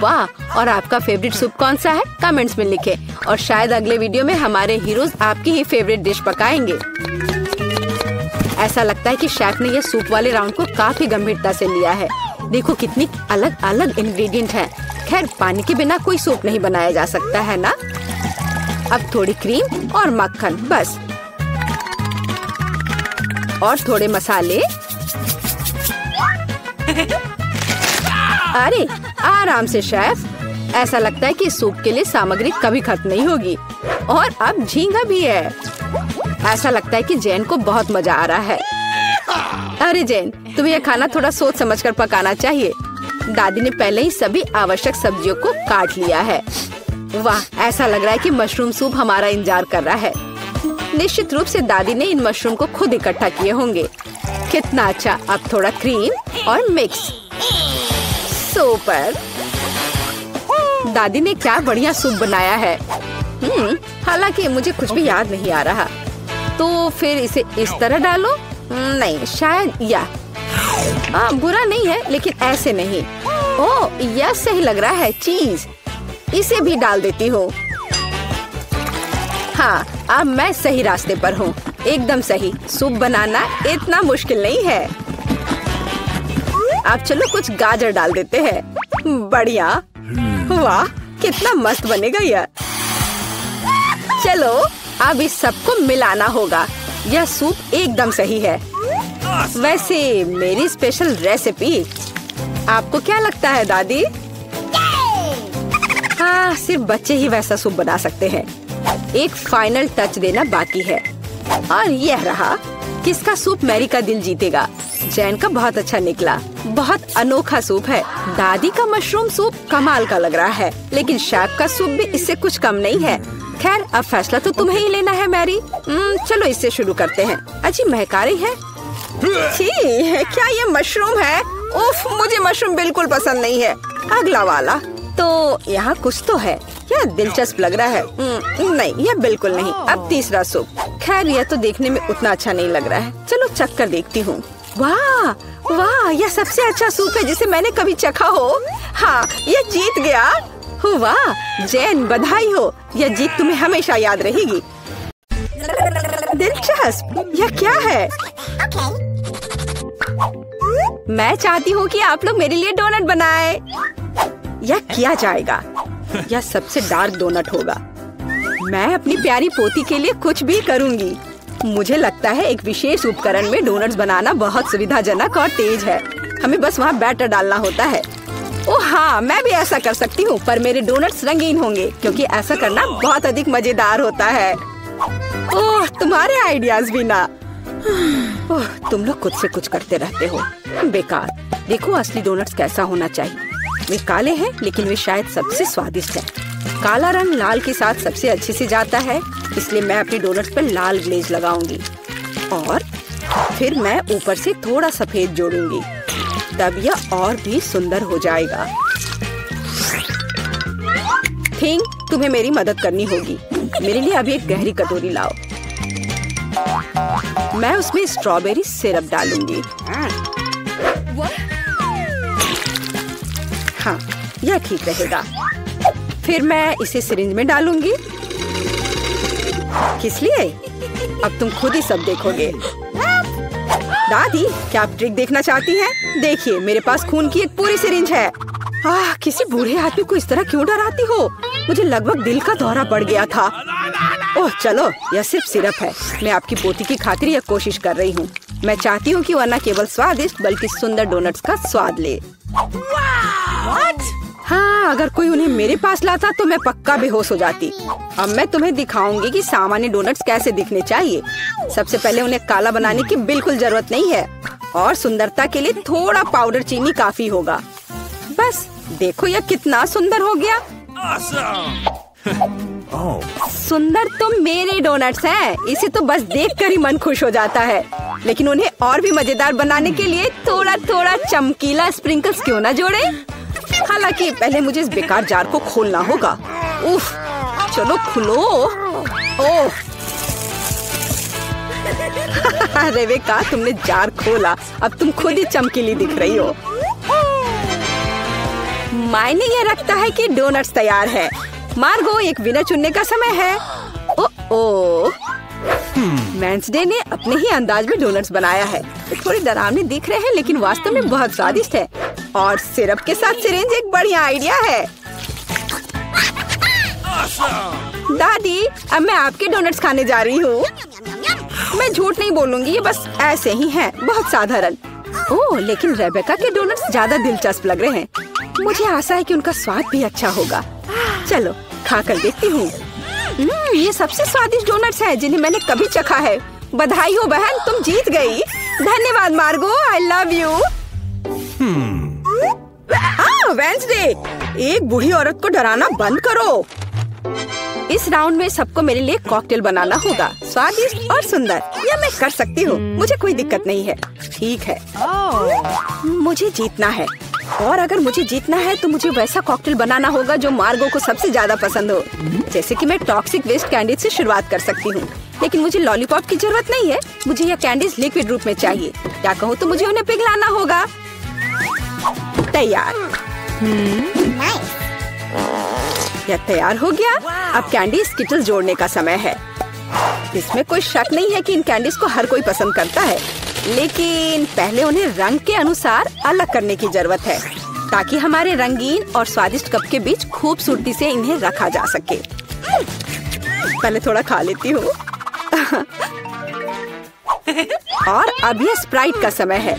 वाह, और आपका फेवरेट सूप कौन सा है? कमेंट्स में लिखें। और शायद अगले वीडियो में हमारे हीरोज आपकी ही फेवरेट डिश पकाएंगे। ऐसा लगता है कि शेफ ने यह सूप वाले राउंड को काफी गंभीरता से लिया है। देखो कितनी अलग अलग इंग्रेडिएंट हैं। खैर, पानी के बिना कोई सूप नहीं बनाया जा सकता है ना। अब थोड़ी क्रीम और मक्खन बस, और थोड़े मसाले। अरे आराम से शेफ। ऐसा लगता है कि सूप के लिए सामग्री कभी खत्म नहीं होगी। और अब झींगा भी है। ऐसा लगता है कि जैन को बहुत मजा आ रहा है। अरे जैन, तुम्हें यह खाना थोड़ा सोच समझकर पकाना चाहिए। दादी ने पहले ही सभी आवश्यक सब्जियों को काट लिया है। वाह, ऐसा लग रहा है कि मशरूम सूप हमारा इंतजार कर रहा है। निश्चित रूप से दादी ने इन मशरूम को खुद इकट्ठा किए होंगे। कितना अच्छा। अब थोड़ा क्रीम और मिक्स। सुपर। दादी ने क्या बढ़िया सूप बनाया है। हालांकि मुझे कुछ भी याद नहीं आ रहा। तो फिर इसे इस तरह डालो। नहीं, शायद बुरा नहीं है, लेकिन ऐसे नहीं। ओह, यह सही लग रहा है। चीज इसे भी डाल देती हूँ। हाँ, अब मैं सही रास्ते पर हूँ। एकदम सही। सूप बनाना इतना मुश्किल नहीं है। अब चलो कुछ गाजर डाल देते हैं। बढ़िया, वाह कितना मस्त बनेगा यार। चलो अब इस सबको मिलाना होगा। यह सूप एकदम सही है। वैसे मेरी स्पेशल रेसिपी, आपको क्या लगता है दादी? हाँ, सिर्फ बच्चे ही वैसा सूप बना सकते हैं। एक फाइनल टच देना बाकी है और यह रहा। किसका सूप मैरी का दिल जीतेगा? जैन का बहुत अच्छा निकला। बहुत अनोखा सूप है। दादी का मशरूम सूप कमाल का लग रहा है, लेकिन शेफ का सूप भी इससे कुछ कम नहीं है। खैर अब फैसला तो तुम्हें ही लेना है मैरी। चलो इससे शुरू करते हैं। अच्छी महकारी है। छी, क्या ये मशरूम है? उफ, मुझे मशरूम बिल्कुल पसंद नहीं है। अगला वाला तो यहाँ कुछ तो है। यह दिलचस्प लग रहा है। नहीं, यह बिल्कुल नहीं। अब तीसरा सूप। खैर यह तो देखने में उतना अच्छा नहीं लग रहा है। चलो चख कर देखती हूँ। वाह वाह, यह सबसे अच्छा सूप है जिसे मैंने कभी चखा हो। हाँ, यह जीत गया। वाह जैन, बधाई हो। यह जीत तुम्हें हमेशा याद रहेगी। दिलचस्प, यह क्या है? मैं चाहती हूँ कि आप लोग मेरे लिए डोनट बनाएं। यह किया जाएगा। यह सबसे डार्क डोनट होगा। मैं अपनी प्यारी पोती के लिए कुछ भी करूँगी। मुझे लगता है एक विशेष उपकरण में डोनट्स बनाना बहुत सुविधाजनक और तेज है। हमें बस वहाँ बैटर डालना होता है। ओह हाँ, मैं भी ऐसा कर सकती हूँ, पर मेरे डोनट्स रंगीन होंगे क्योंकि ऐसा करना बहुत अधिक मजेदार होता है। ओह, तुम्हारे आइडियाज भी ना। ओह, तुम लोग खुद से कुछ करते रहते हो। बेकार। देखो असली डोनट्स कैसा होना चाहिए। वे काले हैं, लेकिन वे शायद सबसे स्वादिष्ट है। काला रंग लाल के साथ सबसे अच्छे से जाता है, इसलिए मैं अपने डोनट्स पर लाल ग्लेज लगाऊंगी और फिर मैं ऊपर से थोड़ा सफेद जोड़ूंगी। तब यह और भी सुंदर हो जाएगा। थिंक, तुम्हें मेरी मदद करनी होगी। मेरे लिए अभी एक गहरी कटोरी लाओ। मैं उसमें स्ट्रॉबेरी सिरप डालूंगी। हाँ, यह ठीक रहेगा। फिर मैं इसे सिरिंज में डालूंगी। किस लिए? अब तुम खुद ही सब देखोगे। दादी, क्या आप ट्रिक देखना चाहती हैं? देखिए, मेरे पास खून की एक पूरी सिरिंज है। किसी बूढ़े आदमी को इस तरह क्यों डराती हो? मुझे लगभग दिल का दौरा पड़ गया था। ओह चलो, यह सिर्फ सिरप है। मैं आपकी पोती की खातिर यह कोशिश कर रही हूँ। मैं चाहती हूँ कि वह न केवल स्वादिष्ट बल्कि सुंदर डोनट्स का स्वाद ले। हाँ, अगर कोई उन्हें मेरे पास लाता तो मैं पक्का बेहोश हो जाती। अब मैं तुम्हें दिखाऊंगी कि सामान्य डोनट्स कैसे दिखने चाहिए। सबसे पहले उन्हें काला बनाने की बिल्कुल जरूरत नहीं है और सुंदरता के लिए थोड़ा पाउडर चीनी काफी होगा। बस देखो यह कितना सुंदर हो गया। सुंदर तो मेरे डोनट्स हैं। इसे तो बस देखकर ही मन खुश हो जाता है। लेकिन उन्हें और भी मजेदार बनाने के लिए थोड़ा थोड़ा चमकीला स्प्रिंकल्स क्यों ना जोड़े। हालांकि पहले मुझे इस बेकार जार को खोलना होगा। उफ, चलो खुलो। ओह रेवेका, तुमने जार खोला। अब तुम खुद ही चमकीली दिख रही हो। मायने ये रखता है कि डोनट्स तैयार है। मार्गो, एक विनर चुनने का समय है। ओह, वेंसडे ने अपने ही अंदाज में डोनट्स बनाया है। थोड़े डरावने दिख रहे हैं, लेकिन वास्तव में बहुत स्वादिष्ट है। और सिरप के साथ सिरिंज एक बढ़िया आइडिया है। दादी, अब मैं आपके डोनट्स खाने जा रही हूँ। मैं झूठ नहीं बोलूंगी, ये बस ऐसे ही हैं, बहुत साधारण। ओह, लेकिन रेबेका के डोनट्स ज्यादा दिलचस्प लग रहे हैं। मुझे आशा है कि उनका स्वाद भी अच्छा होगा। चलो खा कर देखती हूँ। ये सबसे स्वादिष्ट डोनट्स हैं जिन्हें मैंने कभी चखा है। बधाई हो बहन, तुम जीत गई। धन्यवाद मार्गो, आई लव यू। वेंसडे, एक बूढ़ी औरत को डराना बंद करो। इस राउंड में सबको मेरे लिए कॉकटेल बनाना होगा, स्वादिष्ट और सुंदर। यह मैं कर सकती हूँ, मुझे कोई दिक्कत नहीं है। ठीक है, मुझे जीतना है। और अगर मुझे जीतना है तो मुझे वैसा कॉकटेल बनाना होगा जो मार्गो को सबसे ज्यादा पसंद हो। जैसे कि मैं टॉक्सिक वेस्ट कैंडीज से शुरुआत कर सकती हूँ, लेकिन मुझे लॉलीपॉप की जरूरत नहीं है। मुझे यह कैंडीज लिक्विड रूप में चाहिए। क्या कहूँ तो मुझे उन्हें पिघलाना होगा। तैयार। यह तैयार हो गया। अब कैंडी स्किटल्स जोड़ने का समय है। इसमें कोई शक नहीं है कि इन कैंडीज को हर कोई पसंद करता है। लेकिन पहले उन्हें रंग के अनुसार अलग करने की जरूरत है, ताकि हमारे रंगीन और स्वादिष्ट कप के बीच खूबसूरती से इन्हें रखा जा सके। पहले थोड़ा खा लेती हूँ। और अब यह स्प्राइट का समय है।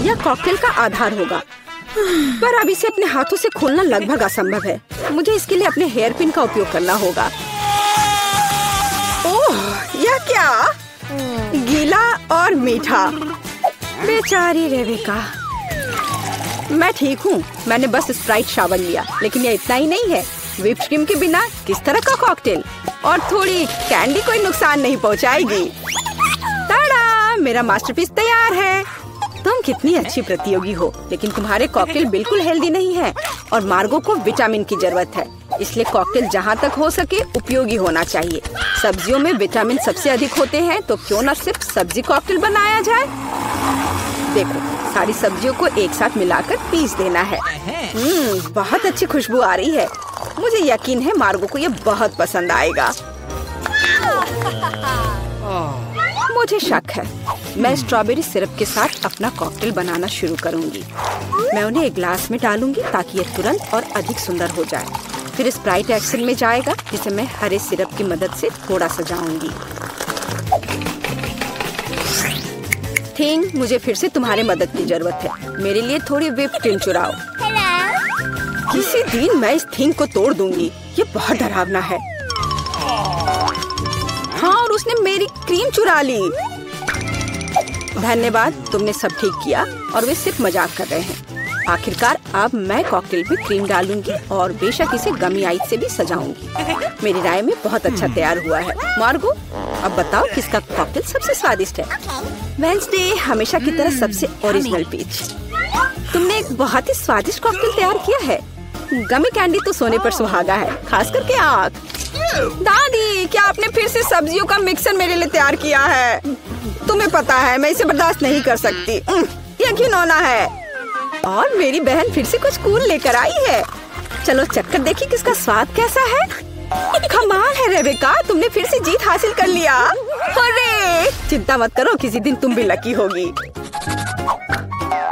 यह कॉकटेल का आधार होगा, पर अब इसे अपने हाथों से खोलना लगभग असंभव है। मुझे इसके लिए अपने हेयर पिन का उपयोग करना होगा। ओह, यह क्या? गीला और मीठा। बेचारी रेबिका। मैं ठीक हूँ, मैंने बस स्प्राइट शावर लिया, लेकिन यह इतना ही नहीं है। व्हिप क्रीम के बिना किस तरह का कॉकटेल? और थोड़ी कैंडी कोई नुकसान नहीं पहुँचाएगी। ताड़ा, मेरा मास्टरपीस तैयार है। तुम कितनी अच्छी प्रतियोगी हो, लेकिन तुम्हारे कॉकटेल बिल्कुल हेल्दी नहीं है और मार्गो को विटामिन की जरूरत है। इसलिए कॉकटेल जहाँ तक हो सके उपयोगी होना चाहिए। सब्जियों में विटामिन सबसे अधिक होते हैं, तो क्यों न सिर्फ सब्जी कॉकटेल बनाया जाए। देखो, सारी सब्जियों को एक साथ मिलाकर पीस देना है। बहुत अच्छी खुशबू आ रही है। मुझे यकीन है मार्गो को ये बहुत पसंद आएगा। मुझे शक है। मैं स्ट्रॉबेरी सिरप के साथ अपना कॉकटेल बनाना शुरू करूंगी। मैं उन्हें एक ग्लास में डालूंगी ताकि ये तुरंत और अधिक सुंदर हो जाए। फिर स्प्राइट एक्शन में जाएगा, जिसे मैं हरे सिरप की मदद से थोड़ा सजाऊंगी। थिंग, मुझे फिर से तुम्हारी मदद की जरूरत है। मेरे लिए थोड़ी व्हिप क्रीम चुराओ। किसी दिन मैं इस थिंग को तोड़ दूंगी। ये बहुत डरावना है। हाँ, और उसने मेरी क्रीम चुरा ली। धन्यवाद, तुमने सब ठीक किया। और वे सिर्फ मजाक कर रहे हैं। आखिरकार अब मैं कॉकटेल में क्रीम डालूंगी और बेशक इसे गमी आइस से भी सजाऊंगी। मेरी राय में बहुत अच्छा तैयार हुआ है। मार्गो, अब बताओ किसका कॉकटेल सबसे स्वादिष्ट है? वेंसडे, हमेशा की तरह सबसे ओरिजिनल पीच। तुमने एक बहुत ही स्वादिष्ट कॉकटेल तैयार किया है। गमी कैंडी तो सोने पर सुहागा है, खास करके आँख। दादी, क्या आपने फिर से सब्जियों का मिक्सर मेरे लिए तैयार किया है? तुम्हें पता है मैं इसे बर्दाश्त नहीं कर सकती। ये क्यों होना है? और मेरी बहन फिर से कुछ कूल लेकर आई है। चलो चक्कर देखिए किसका स्वाद कैसा है। कमाल है रेबेका, तुमने फिर से जीत हासिल कर लिया। अरे, चिंता मत करो, किसी दिन तुम भी लकी होगी।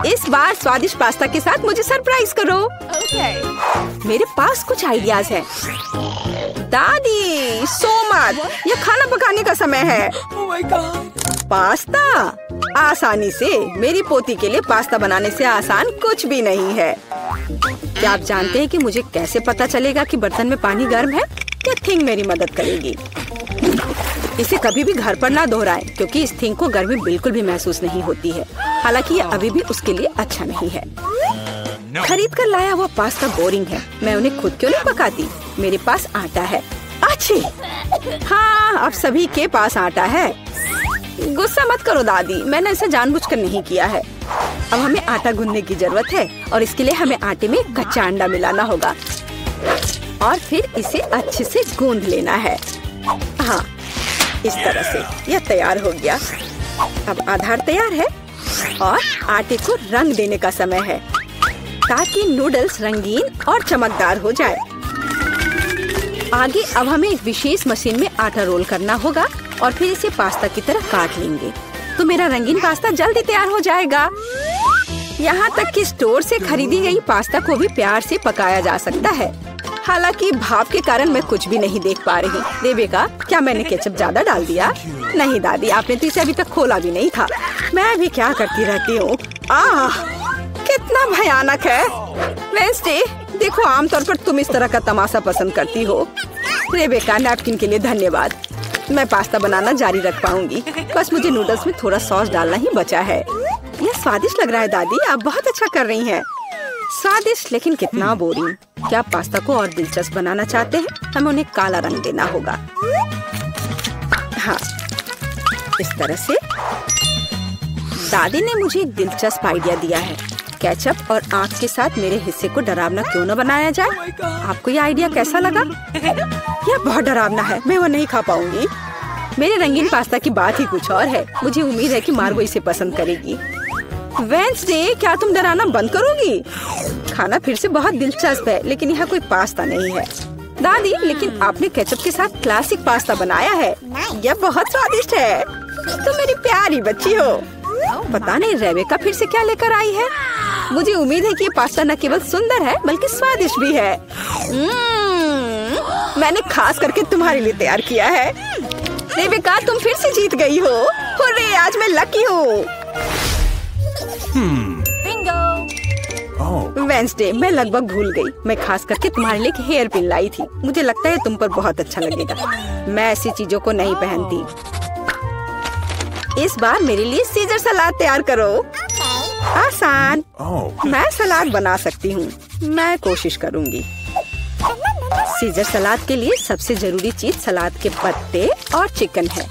इस बार स्वादिष्ट पास्ता के साथ मुझे सरप्राइज करो। मेरे पास कुछ आइडियाज हैं। दादी, सो मत, ये खाना पकाने का समय है। पास्ता? आसानी से। मेरी पोती के लिए पास्ता बनाने से आसान कुछ भी नहीं है। क्या आप जानते हैं कि मुझे कैसे पता चलेगा कि बर्तन में पानी गर्म है? ये थिंग मेरी मदद करेगी। इसे कभी भी घर पर ना दोहराएं, क्योंकि इस थिंग को गर्मी बिल्कुल भी महसूस नहीं होती है। हालांकि ये अभी भी उसके लिए अच्छा नहीं है। खरीद कर लाया हुआ पास्ता बोरिंग है। मैं उन्हें खुद क्यों नहीं पकाती? मेरे पास आटा है। अच्छी। हाँ, अब सभी के पास आटा है। गुस्सा मत करो दादी, मैंने इसे जानबूझकर नहीं किया है। अब हमें आटा गूंदने की जरूरत है और इसके लिए हमें आटे में कच्चा अंडा मिलाना होगा और फिर इसे अच्छे से गूंद लेना है। हाँ, इस तरह से यह तैयार हो गया। अब आधार तैयार है और आटे को रंग देने का समय है, ताकि नूडल्स रंगीन और चमकदार हो जाए। आगे अब हमें एक विशेष मशीन में आटा रोल करना होगा और फिर इसे पास्ता की तरह काट लेंगे, तो मेरा रंगीन पास्ता जल्दी तैयार हो जाएगा। यहाँ तक कि स्टोर से खरीदी गई पास्ता को भी प्यार से पकाया जा सकता है। हालांकि भाप के कारण मैं कुछ भी नहीं देख पा रही। रेबेका, क्या मैंने केचप ज्यादा डाल दिया? नहीं दादी, आपने तो इसे अभी तक खोला भी नहीं था। मैं भी क्या करती रहती हूँ। कितना भयानक है। वेंसडे, देखो, आमतौर पर तुम इस तरह का तमाशा पसंद करती हो। रेबेका, नैपकिन के लिए धन्यवाद। मैं पास्ता बनाना जारी रख पाऊंगी। बस मुझे नूडल्स में थोड़ा सॉस डालना ही बचा है। यह स्वादिष्ट लग रहा है दादी, आप बहुत अच्छा कर रही हैं। स्वादिष्ट, लेकिन कितना बोरिंग। क्या आप पास्ता को और दिलचस्प बनाना चाहते हैं? हमें उन्हें काला रंग देना होगा। हाँ, इस तरह से। दादी ने मुझे एक दिलचस्प आइडिया दिया है। केचप और आँख के साथ मेरे हिस्से को डरावना क्यों न बनाया जाए? आपको ये आइडिया कैसा लगा? यह बहुत डरावना है, मैं वो नहीं खा पाऊंगी। मेरे रंगीन पास्ता की बात ही कुछ और है। मुझे उम्मीद है कि मार्गो इसे पसंद करेगी। वेंसडे, क्या तुम डराना बंद करोगी? खाना फिर से बहुत दिलचस्प है, लेकिन यह कोई पास्ता नहीं है। दादी, लेकिन आपने केचप के साथ क्लासिक पास्ता बनाया है। यह बहुत स्वादिष्ट है। तुम मेरी प्यारी बच्ची हो। पता नहीं रेबेका फिर से क्या लेकर आई है। मुझे उम्मीद है कि ये पास्ता न केवल सुंदर है बल्कि स्वादिष्ट भी है। मैंने खास करके तुम्हारे लिए तैयार किया है। रेबेका, तुम फिर से जीत गई हो। हुर्रे, आज मैं लकी हूँ। वेंसडे, मैं लगभग भूल गई। मैं खास करके तुम्हारे लिए एक हेयर पिन लाई थी। मुझे लगता है तुम पर बहुत अच्छा लगेगा। मैं ऐसी चीजों को नहीं पहनती। इस बार मेरे लिए सीजर सलाद तैयार करो। आसान। मैं सलाद बना सकती हूँ। मैं कोशिश करूँगी। सीजर सलाद के लिए सबसे जरूरी चीज सलाद के पत्ते और चिकन है।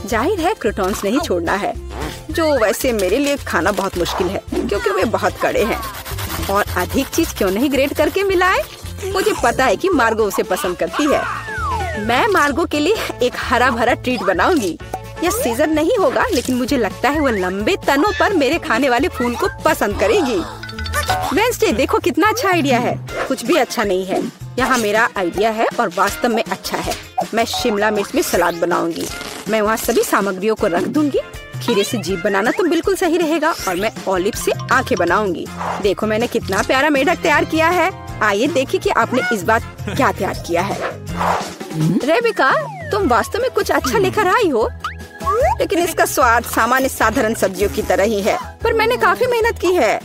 जाहिर है क्रूटॉन्स नहीं छोड़ना है, जो वैसे मेरे लिए खाना बहुत मुश्किल है क्योंकि वे बहुत कड़े हैं। और अधिक चीज क्यों नहीं ग्रेट करके मिलाए? मुझे पता है कि मार्गो उसे पसंद करती है। मैं मार्गो के लिए एक हरा भरा ट्रीट बनाऊंगी। यह सीजर नहीं होगा, लेकिन मुझे लगता है वो लंबे तनों पर मेरे खाने वाले फूल को पसंद करेगी। वेंसडे, देखो कितना अच्छा आइडिया है। कुछ भी अच्छा नहीं है। यहाँ मेरा आइडिया है और वास्तव में अच्छा है। मैं शिमला मिर्च में सलाद बनाऊंगी। मैं वहाँ सभी सामग्रियों को रख दूंगी। खीरे से जीभ बनाना तो बिल्कुल सही रहेगा और मैं ऑलिव से आंखें बनाऊंगी। देखो मैंने कितना प्यारा मेढक तैयार किया है। आइए देखिए कि आपने इस बार क्या तैयार किया है। रेबेका, तुम वास्तव में कुछ अच्छा लेकर आई हो, लेकिन इसका स्वाद सामान्य साधारण सब्जियों की तरह ही है। पर मैंने काफी मेहनत की है।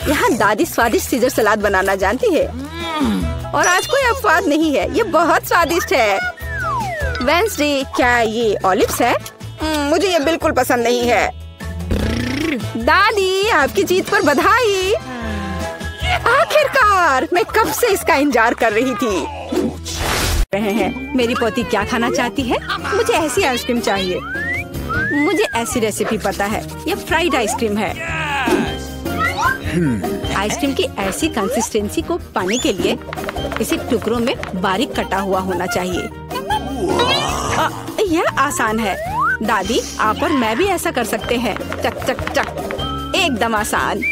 यहाँ दादी स्वादिष्ट सीजर सलाद बनाना जानती है और आज कोई अपवाद नहीं है। ये बहुत स्वादिष्ट है। वेंसडे, क्या ये ऑलिव्स है? मुझे ये बिल्कुल पसंद नहीं है। दादी, आपकी जीत पर बधाई। आखिरकार, मैं कब से इसका इंतजार कर रही थी। रहे हैं। मेरी पोती क्या खाना चाहती है? मुझे ऐसी आइसक्रीम चाहिए। मुझे ऐसी रेसिपी पता है। ये फ्राइड आइसक्रीम है। आइसक्रीम की ऐसी कंसिस्टेंसी को पाने के लिए इसे टुकड़ों में बारीक कटा हुआ होना चाहिए। यह आसान है। दादी, आप और मैं भी ऐसा कर सकते हैं। चक चक चक, एकदम आसान।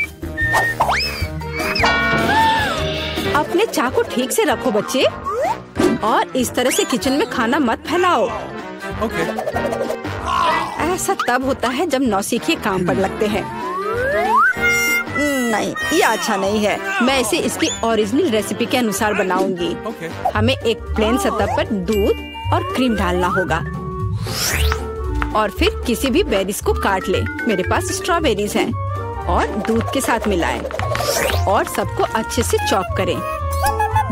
अपने चाकू ठीक से रखो बच्चे, और इस तरह से किचन में खाना मत फैलाओ। ऐसा तब होता है जब नौसिखिए काम पर लगते हैं। नहीं, ये अच्छा नहीं है। मैं इसे इसकी ओरिजिनल रेसिपी के अनुसार बनाऊंगी। हमें एक प्लेन सतह पर दूध और क्रीम डालना होगा और फिर किसी भी बेरीज को काट ले। मेरे पास स्ट्रॉबेरीज हैं और दूध के साथ मिलाएं और सबको अच्छे से चॉप करें।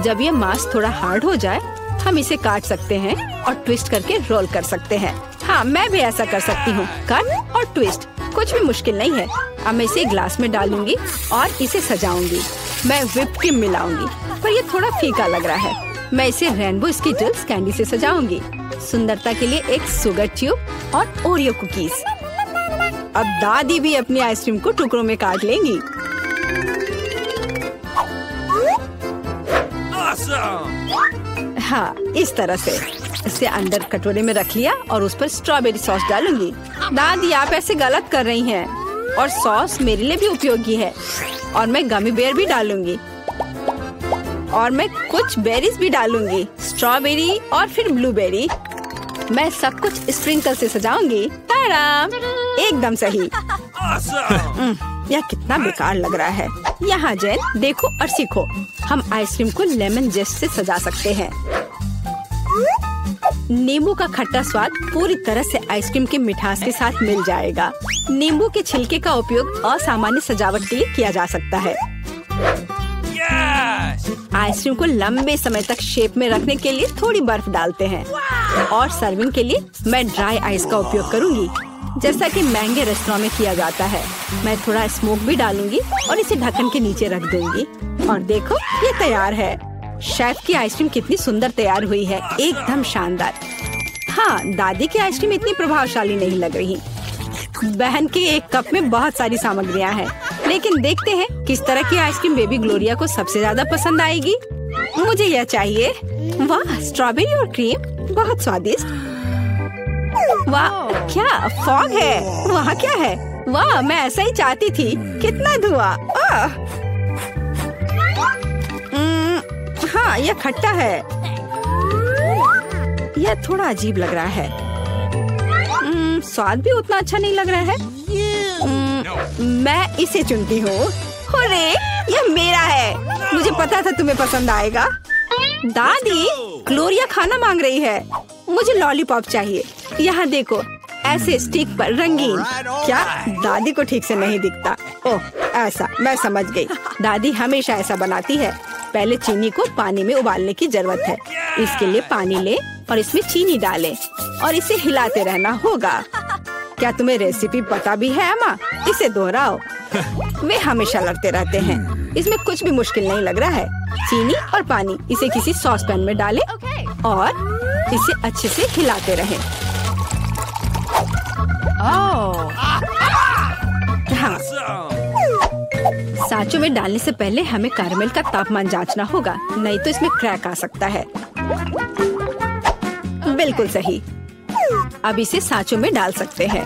जब ये मांस थोड़ा हार्ड हो जाए, हम इसे काट सकते हैं और ट्विस्ट करके रोल कर सकते हैं। हाँ, मैं भी ऐसा कर सकती हूँ। कट और ट्विस्ट कुछ भी मुश्किल नहीं है। अब मैं इसे ग्लास में डालूंगी और इसे सजाऊंगी। मैं व्हिप क्रीम मिलाऊंगी, पर ये थोड़ा फीका लग रहा है। मैं इसे रेनबो स्किटल्स कैंडी से सजाऊंगी। सुंदरता के लिए एक शुगर ट्यूब और ओरियो कुकीज। अब दादी भी अपनी आइसक्रीम को टुकड़ों में काट लेंगी। हाँ, इस तरह से इसे अंदर कटोरे में रख लिया और उस पर स्ट्रॉबेरी सॉस डालूंगी। दादी, आप ऐसे गलत कर रही हैं। और सॉस मेरे लिए भी उपयोगी है। और मैं गमी बेयर भी डालूंगी और मैं कुछ बेरीज भी डालूंगी, स्ट्रॉबेरी और फिर ब्लूबेरी। मैं सब कुछ स्प्रिंकल से सजाऊंगी। ताराम, एकदम सही। यह कितना बेकार लग रहा है। यहाँ जेन, देखो और सीखो। हम आइसक्रीम को लेमन जेस्ट से सजा सकते हैं। नींबू का खट्टा स्वाद पूरी तरह से आइसक्रीम के मिठास के साथ मिल जाएगा। नींबू के छिलके का उपयोग असामान्य सजावट के लिए किया जा सकता है। आइसक्रीम को लंबे समय तक शेप में रखने के लिए थोड़ी बर्फ डालते हैं और सर्विंग के लिए मैं ड्राई आइस का उपयोग करूंगी, जैसा कि महंगे रेस्टोरेंट में किया जाता है। मैं थोड़ा स्मोक भी डालूंगी और इसे ढक्कन के नीचे रख दूंगी। और देखो, ये तैयार है। शेफ की आइसक्रीम कितनी सुंदर तैयार हुई है, एकदम शानदार। हाँ, दादी की आइसक्रीम इतनी प्रभावशाली नहीं लग रही। बहन के एक कप में बहुत सारी सामग्रियाँ हैं, लेकिन देखते हैं किस तरह की आइसक्रीम बेबी ग्लोरिया को सबसे ज्यादा पसंद आएगी। मुझे यह चाहिए। वाह, स्ट्रॉबेरी और क्रीम, बहुत स्वादिष्ट। वाह, क्या फॉग है? वहाँ क्या है? वाह, मैं ऐसा ही चाहती थी। कितना धुआं। हाँ, यह खट्टा है। यह थोड़ा अजीब लग रहा है। स्वाद भी उतना अच्छा नहीं लग रहा है। मैं इसे चुनती हूँ। अरे ये मेरा है, मुझे पता था तुम्हें पसंद आएगा। दादी, ग्लोरिया खाना मांग रही है। मुझे लॉलीपॉप चाहिए। यहाँ देखो, ऐसे स्टिक पर रंगीन। क्या दादी को ठीक से नहीं दिखता? ओह ऐसा, मैं समझ गई। दादी हमेशा ऐसा बनाती है। पहले चीनी को पानी में उबालने की जरूरत है। इसके लिए पानी ले और इसमें चीनी डालें और इसे हिलाते रहना होगा। क्या तुम्हें रेसिपी पता भी है अम्मा? इसे दोहराओ। वे हमेशा लड़ते रहते हैं। इसमें कुछ भी मुश्किल नहीं लग रहा है। चीनी और पानी, इसे किसी सॉस पैन में डालें और इसे अच्छे से हिलाते रहें। हाँ, सांचों में डालने से पहले हमें कैरमेल का तापमान जांचना होगा, नहीं तो इसमें क्रैक आ सकता है। बिल्कुल सही। अब इसे सांचों में डाल सकते हैं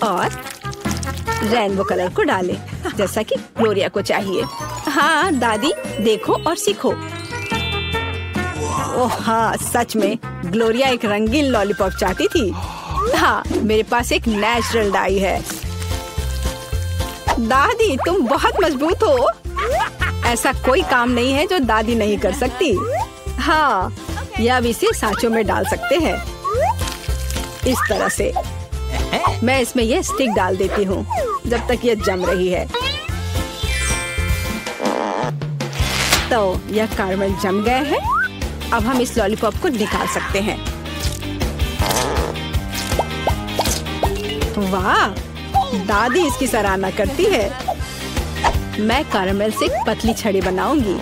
और रेनबो कलर को डालें, जैसा कि ग्लोरिया को चाहिए। हाँ दादी, देखो और सीखो। ओह हाँ, सच में ग्लोरिया एक रंगीन लॉलीपॉप चाहती थी। हाँ, मेरे पास एक नेचुरल डाई है। दादी, तुम बहुत मजबूत हो। ऐसा कोई काम नहीं है जो दादी नहीं कर सकती। हाँ, या अब इसे सांचों में डाल सकते हैं इस तरह से। मैं इसमें यह स्टिक डाल देती हूँ जब तक यह जम रही है। तो यह कैरमेल जम गए हैं। अब हम इस लॉलीपॉप को निकाल सकते हैं। वाह, दादी इसकी सराहना करती है। मैं कैरमेल से एक पतली छड़ी बनाऊंगी।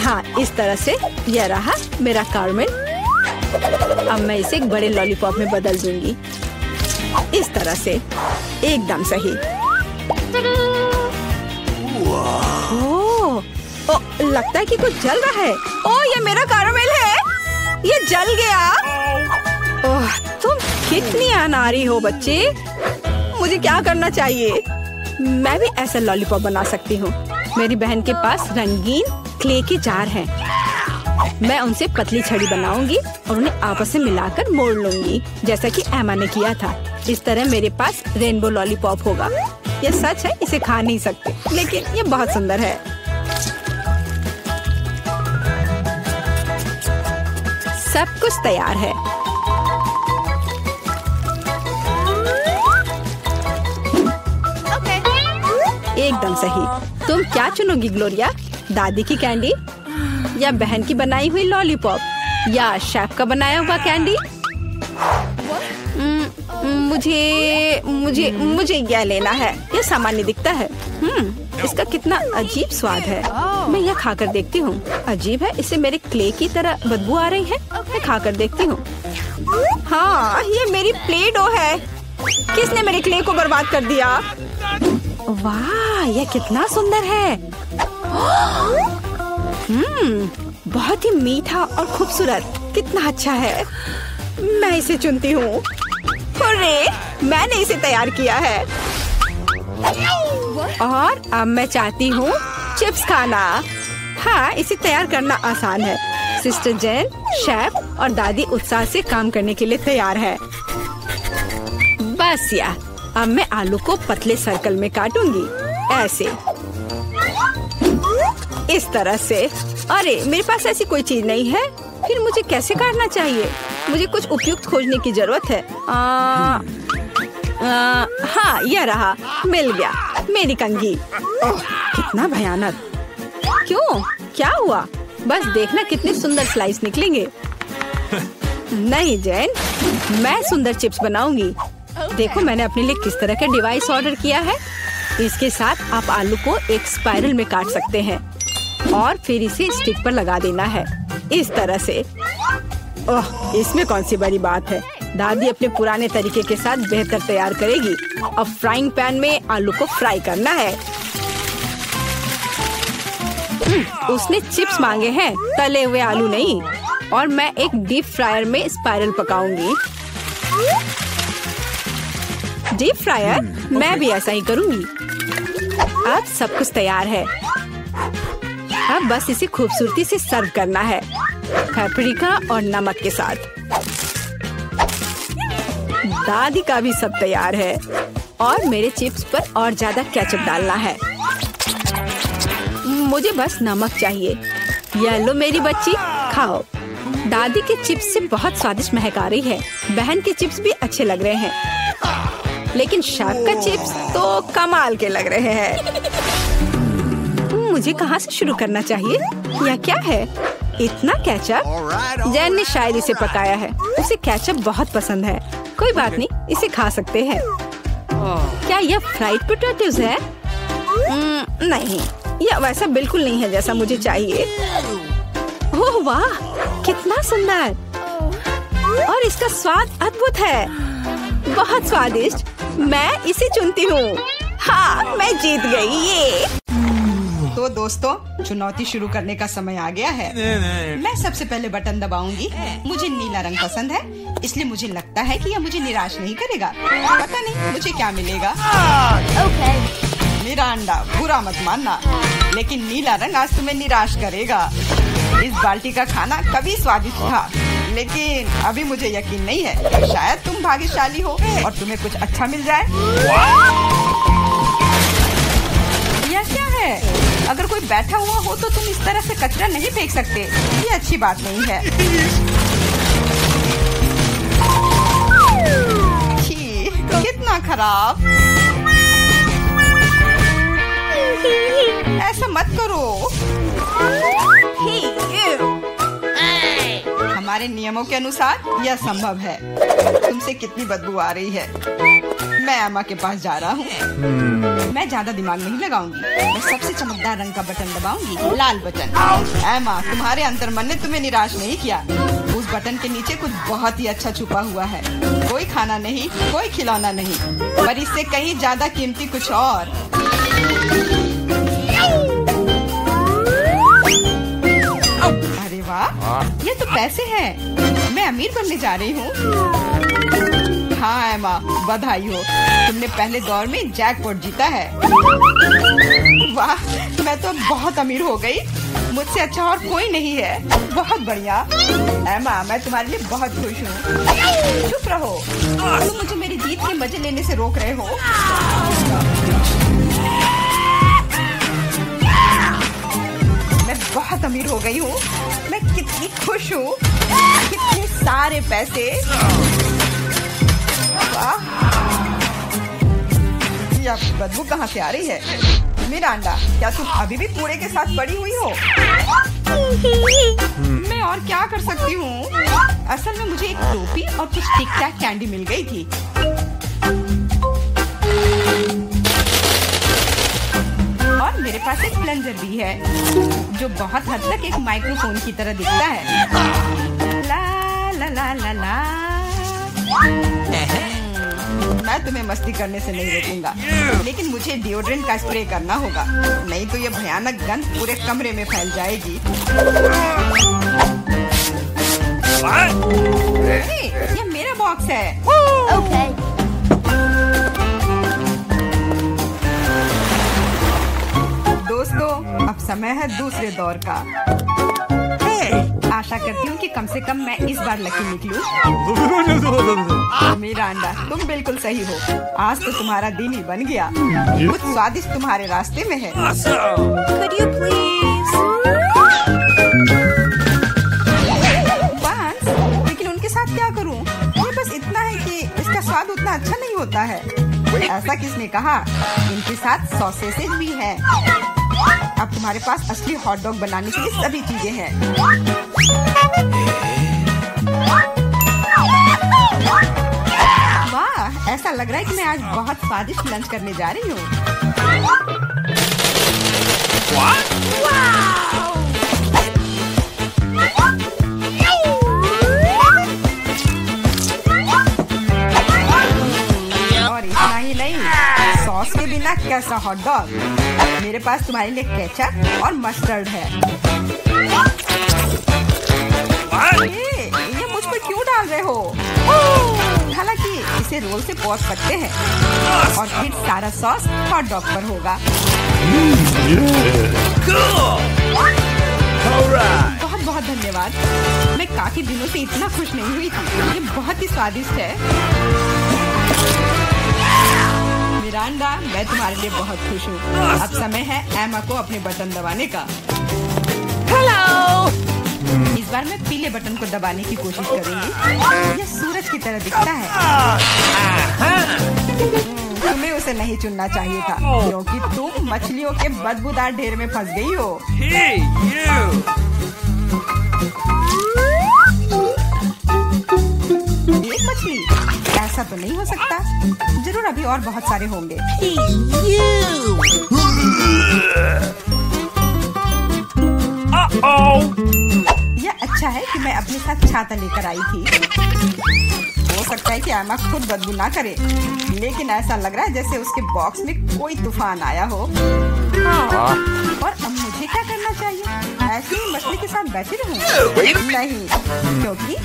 हाँ, इस तरह से। यह रहा मेरा कैरमेल। अब मैं इसे एक बड़े लॉलीपॉप में बदल दूंगी, इस तरह से। एकदम सही। ओह, लगता है कि कुछ जल रहा है। ओह, ये मेरा कैरमेल है। ये जल गया। ओह, तुम कितनी अनाड़ी हो बच्चे। मुझे क्या करना चाहिए? मैं भी ऐसा लॉलीपॉप बना सकती हूँ। मेरी बहन के पास रंगीन क्ले के जार हैं। मैं उनसे पतली छड़ी बनाऊंगी और उन्हें आपस में मिलाकर मोड़ लूंगी, जैसा कि एमा ने किया था। इस तरह मेरे पास रेनबो लॉलीपॉप होगा। यह सच है, इसे खा नहीं सकते, लेकिन यह बहुत सुंदर है। सब कुछ तैयार है। एकदम सही। तुम क्या चुनोगी ग्लोरिया? दादी की कैंडी या बहन की बनाई हुई लॉलीपॉप या शेफ का बनाया हुआ कैंडी? मुझे मुझे मुझे यह लेना है। यह सामान्य दिखता है। इसका कितना अजीब स्वाद है। मैं यह खाकर देखती हूँ। अजीब है, इसे मेरे क्ले की तरह बदबू आ रही है। मैं खाकर देखती हूँ। हाँ, ये मेरी प्ले डो है। किसने मेरे क्ले को बर्बाद कर दिया? वाह, यह कितना सुंदर है। बहुत ही मीठा और खूबसूरत। कितना अच्छा है। मैं इसे चुनती हूँ। अरे, मैंने इसे तैयार किया है। और अब मैं चाहती हूँ चिप्स खाना। हाँ, इसे तैयार करना आसान है। सिस्टर जेन, शेफ और दादी उत्साह से काम करने के लिए तैयार है। बस या, अब मैं आलू को पतले सर्कल में काटूंगी, ऐसे, इस तरह से। अरे, मेरे पास ऐसी कोई चीज नहीं है। फिर मुझे कैसे काटना चाहिए? मुझे कुछ उपयुक्त खोजने की जरूरत है। हाँ, यह रहा, मिल गया। मेरी कंघी। ओह, कितना भयानक। क्यों? क्या हुआ? बस देखना कितने सुंदर स्लाइस निकलेंगे। नहीं जैन, मैं सुंदर चिप्स बनाऊंगी। देखो मैंने अपने लिए किस तरह का डिवाइस ऑर्डर किया है। इसके साथ आप आलू को एक स्पाइरल में काट सकते हैं और फिर इसे स्टिक पर लगा देना है, इस तरह से। ओह, इसमें कौन सी बड़ी बात है। दादी अपने पुराने तरीके के साथ बेहतर तैयार करेगी। अब फ्राइंग पैन में आलू को फ्राई करना है। उसने चिप्स मांगे हैं, तले हुए आलू नहीं। और मैं एक डीप फ्रायर में स्पाइरल पकाऊंगी। Deep fryer? मैं भी ऐसा ही करूंगी। अब सब कुछ तैयार है। अब बस इसे खूबसूरती से सर्व करना है, पेपरिका और नमक के साथ। दादी का भी सब तैयार है और मेरे चिप्स पर और ज्यादा केचप डालना है। मुझे बस नमक चाहिए। ये लो मेरी बच्ची, खाओ। दादी के चिप्स से बहुत स्वादिष्ट महक आ रही है। बहन के चिप्स भी अच्छे लग रहे हैं, लेकिन शार्क का चिप्स तो कमाल के लग रहे हैं। मुझे कहाँ से शुरू करना चाहिए? यह क्या है? इतना केचप? जैन ने शायद इसे पकाया है। उसे केचप बहुत पसंद है। कोई बात नहीं, इसे खा सकते हैं। क्या यह फ्राइड पोटैटोज है? नहीं, यह वैसा बिल्कुल नहीं है जैसा मुझे चाहिए। ओह वाह, कितना सुंदर! और इसका स्वाद अद्भुत है, बहुत स्वादिष्ट। मैं इसे चुनती हूँ। हाँ, मैं जीत गई। ये तो दोस्तों, चुनौती शुरू करने का समय आ गया है। मैं सबसे पहले बटन दबाऊंगी। मुझे नीला रंग पसंद है, इसलिए मुझे लगता है कि यह मुझे निराश नहीं करेगा। पता नहीं मुझे क्या मिलेगा। मिरांडा, बुरा मत मानना, लेकिन नीला रंग आज तुम्हें निराश करेगा। इस बाल्टी का खाना कभी स्वादिष्ट था, लेकिन अभी मुझे यकीन नहीं है। शायद तुम भाग्यशाली हो और तुम्हें कुछ अच्छा मिल जाए। यह क्या है? अगर कोई बैठा हुआ हो तो तुम इस तरह से कचरा नहीं फेंक सकते। ये अच्छी बात नहीं है। छी, कितना खराब! ऐसा मत करो। हमारे नियमों के अनुसार यह संभव है। तुमसे कितनी बदबू आ रही है। मैं एमा के पास जा रहा हूँ। मैं ज्यादा दिमाग नहीं लगाऊंगी। मैं सबसे चमकदार रंग का बटन दबाऊंगी, लाल बटन। एमा, तुम्हारे अंतर्मन ने तुम्हें निराश नहीं किया। उस बटन के नीचे कुछ बहुत ही अच्छा छुपा हुआ है। कोई खाना नहीं, कोई खिलौना नहीं, पर इससे कहीं ज्यादा कीमती कुछ और। अरे वाह, ये तो पैसे हैं। मैं अमीर बनने जा रही हूँ। हाँ एमा, बधाई हो, तुमने पहले दौर में जैकपॉट जीता है। वाह, मैं तो बहुत अमीर हो गई। मुझसे अच्छा और कोई नहीं है। बहुत बढ़िया एमा, मैं तुम्हारे लिए बहुत खुश हूँ। चुप रहो, तुम मुझे मेरी जीत के मजे लेने से रोक रहे हो। मैं बहुत अमीर हो गई हूँ। मैं कितनी खुश हूँ। कितने सारे पैसे। यह बदबू कहाँ से आ रही है? मिरांडा, क्या तुम अभी भी कूड़े के साथ पड़ी हुई हो? मैं और क्या कर सकती हूँ? असल में मुझे एक टोपी और कुछ टिक टैक कैंडी मिल गई थी। और मेरे पास एक प्लंजर भी है, जो बहुत हद तक एक माइक्रोफोन की तरह दिखता है। ला ला ला ला ला। मैं तुम्हें मस्ती करने से नहीं रोकूंगा, लेकिन मुझे डिओड्रेंट का स्प्रे करना होगा, नहीं तो ये भयानक गंध पूरे कमरे में फैल जाएगी। ये मेरा बॉक्स है। दोस्तों, अब समय है दूसरे दौर का। आशा करती हूँ कि कम से कम मैं इस बार लकी निकलूं। मिरांडा, तुम बिल्कुल सही हो। आज तो तुम्हारा दिन ही बन गया। कुछ स्वादिष्ट तुम्हारे रास्ते में है। Could you please? बांस, लेकिन उनके साथ क्या करूँ? ये बस इतना है कि इसका स्वाद उतना अच्छा नहीं होता है। ऐसा किसने कहा? इनके साथ सॉसेसेज भी हैं। अब तुम्हारे पास असली हॉट डॉग बनाने के लिए सभी चीजें हैं। वाह, ऐसा लग रहा है कि मैं आज बहुत स्वादिष्ट लंच करने जा रही हूँ। और इतना ही नहीं, सॉस के बिना कैसा हॉट डॉग? मेरे पास तुम्हारे लिए केचप और मस्टर्ड है। ये मुझ पर क्यों डाल रहे हो? हालांकि इसे रोल से पोंछ सकते हैं और फिर सारा सॉस हॉट डॉग पर होगा। बहुत बहुत धन्यवाद। मैं काफी दिनों से इतना खुश नहीं हुई थी। ये बहुत ही स्वादिष्ट है। मिरांडा, मैं तुम्हारे लिए बहुत खुश हूँ। अब समय है एमा को अपने बटन दबाने का। हेलो। इस बार मैं पीले बटन को दबाने की कोशिश करूंगी। यह सूरज की तरह दिखता है। तुम्हें उसे नहीं चुनना चाहिए था, क्योंकि तुम मछलियों के बदबूदार ढेर में फंस गई हो। एक मछली? ऐसा तो नहीं हो सकता। जरूर अभी और बहुत सारे होंगे। यह अच्छा है कि मैं अपने साथ छाता लेकर आई थी। हो सकता है कि एमा खुद बदबू ना करे, लेकिन ऐसा लग रहा है जैसे उसके बॉक्स में कोई तूफान आया हो। और अब मुझे क्या करना चाहिए? ऐसे ही मछली के साथ बैठी रहूं? नहीं, क्योंकि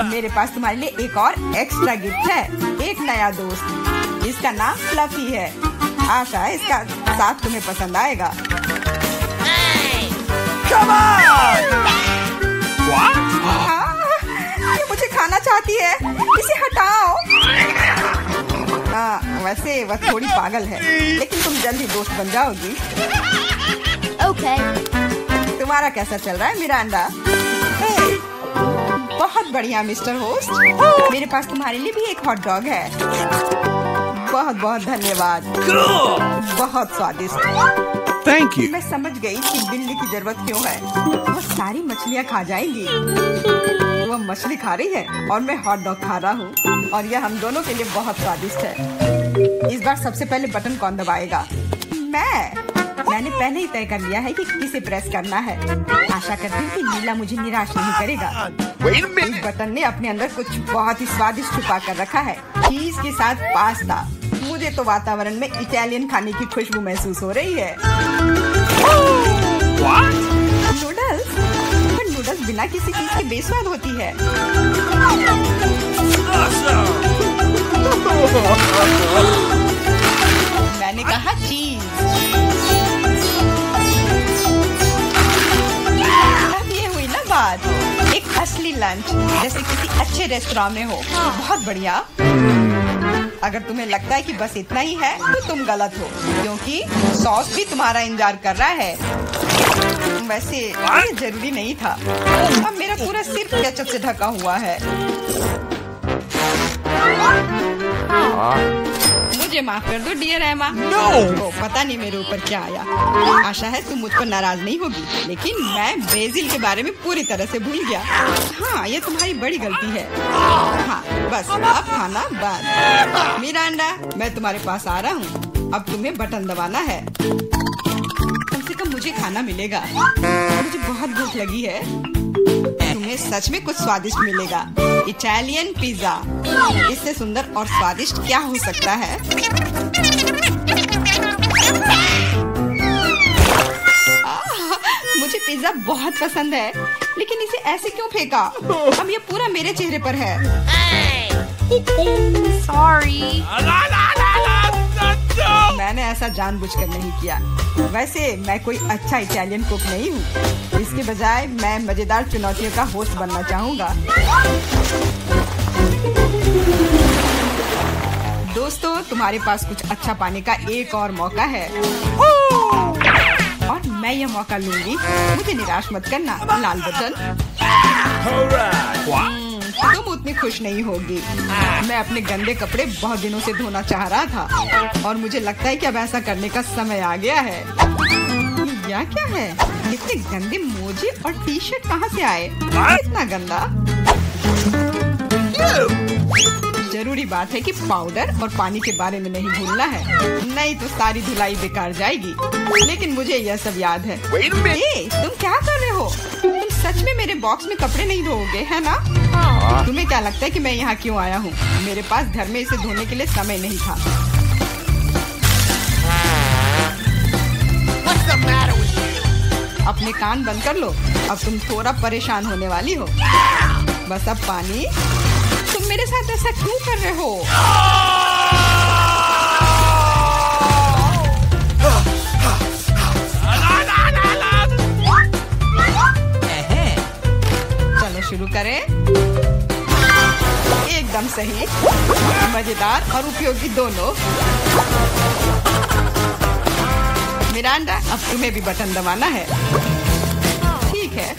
मेरे पास तुम्हारे लिए एक और एक्स्ट्रा गिफ्ट है। एक नया दोस्त। इसका नाम फ्लफी है। आशा है इसका साथ तुम्हें पसंद आएगा। ये मुझे खाना चाहती है। इसे हटाओ। वैसे वह थोड़ी पागल है, लेकिन तुम जल्दी दोस्त बन जाओगी। ओके। तुम्हारा कैसा चल रहा है मिरांडा? बहुत बढ़िया मिस्टर होस्ट। मेरे पास तुम्हारे लिए भी एक हॉट डॉग है। बहुत बहुत धन्यवाद। बहुत स्वादिष्ट। Thank you. मैं समझ गई कि बिल्ली की जरूरत क्यों है। वो सारी मछलियाँ खा जाएंगी। वो मछली खा रही है और मैं हॉट डॉग खा रहा हूँ, और यह हम दोनों के लिए बहुत स्वादिष्ट है। इस बार सबसे पहले बटन कौन दबाएगा? मैंने पहले ही तय कर लिया है कि किसे प्रेस करना है। आशा करती हूँ कि नीला मुझे निराश नहीं करेगा। इस बटन ने अपने अंदर कुछ बहुत ही स्वादिष्ट छुपा कर रखा है। चीज के साथ पास्ता। मुझे तो वातावरण में इटालियन खाने की खुशबू महसूस हो रही है। नूडल्स? पर नूडल्स बिना किसी चीज के बेस्वाद होती है। मैंने कहा चीज। अब ये हुई ना बात। एक असली लंच जैसे किसी अच्छे रेस्टोरेंट में हो। बहुत बढ़िया। अगर तुम्हें लगता है कि बस इतना ही है तो तुम गलत हो, क्योंकि सॉस भी तुम्हारा इंतजार कर रहा है। वैसे ये जरूरी नहीं था। अब मेरा पूरा सिर केचप से ढका हुआ है। मुझे माफ कर दो डियर एमा। तो पता नहीं मेरे ऊपर क्या आया। आशा है तुम मुझ पर नाराज नहीं होगी, लेकिन मैं ब्राजील के बारे में पूरी तरह से भूल गया। हाँ, ये तुम्हारी बड़ी गलती है। हाँ, बस अब खाना बंद। मिरांडा, मैं तुम्हारे पास आ रहा हूँ। अब तुम्हें बटन दबाना है। कम से कम मुझे खाना मिलेगा। मुझे बहुत भूख लगी है। तुम्हें सच में कुछ स्वादिष्ट मिलेगा। Italian pizza. इससे सुंदर और स्वादिष्ट क्या हो सकता है? मुझे पिज्जा बहुत पसंद है, लेकिन इसे ऐसे क्यों फेंका? अब ये पूरा मेरे चेहरे पर है। Sorry. मैंने ऐसा जानबूझकर नहीं किया। वैसे मैं कोई अच्छा इटालियन कुक नहीं हूँ। इसके बजाय मैं मजेदार चुनौतियों का होस्ट बनना चाहूँगा। दोस्तों, तुम्हारे पास कुछ अच्छा पाने का एक और मौका है, और मैं यह मौका लूंगी। मुझे निराश मत करना। लाल बटन। तुम उतनी खुश नहीं होगी। मैं अपने गंदे कपड़े बहुत दिनों से धोना चाह रहा था, और मुझे लगता है कि अब ऐसा करने का समय आ गया है। यह क्या है? इतने गंदे मोजे और टी शर्ट कहाँ से आए? इतना गंदा। जरूरी बात है कि पाउडर और पानी के बारे में नहीं भूलना है, नहीं तो सारी धुलाई बेकार जाएगी। लेकिन मुझे यह सब याद है। तुम क्या कर रहे हो? तुम सच में मेरे बॉक्स में कपड़े नहीं धोओगे, है ना? तुम्हें क्या लगता है कि मैं यहाँ क्यों आया हूँ? मेरे पास घर में इसे धोने के लिए समय नहीं था। अपने कान बंद कर लो। अब तुम थोड़ा परेशान होने वाली हो। बस अब पानी। तुम मेरे साथ ऐसा क्यों कर रहे हो? शुरू करें। एकदम सही, मजेदार और उपयोगी दोनों। मिरांडा, अब तुम्हें भी बटन दबाना है। ठीक है,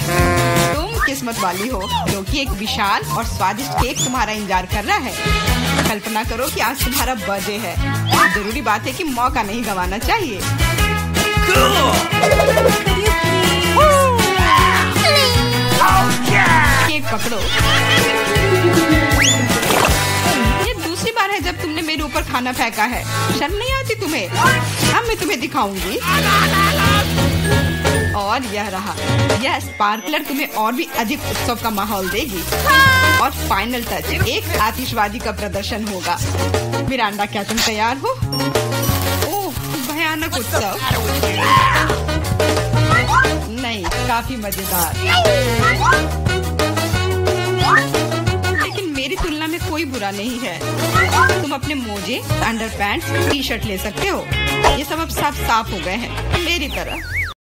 तुम किस्मत वाली हो क्योंकि एक विशाल और स्वादिष्ट केक तुम्हारा इंतजार कर रहा है। कल्पना करो कि आज तुम्हारा बर्थडे है। जरूरी बात है कि मौका नहीं गंवाना चाहिए। केक पकड़ो। ये दूसरी बार है जब तुमने मेरे ऊपर खाना फेंका है। शर्म नहीं आती तुम्हें? अब मैं तुम्हें दिखाऊंगी। और यह रहा, यह स्पार्कलर तुम्हें और भी अधिक उत्सव का माहौल देगी। और फाइनल टच, एक आतिशबाजी का प्रदर्शन होगा। मिरांडा, क्या तुम तैयार हो? ओह, भयानक उत्सव। नहीं, काफी मजेदार। लेकिन मेरी तुलना में कोई बुरा नहीं है। तुम अपने मोजे, अंडरपैंट्स, टी शर्ट ले सकते हो। ये सब अब साफ हो गए हैं मेरी तरह।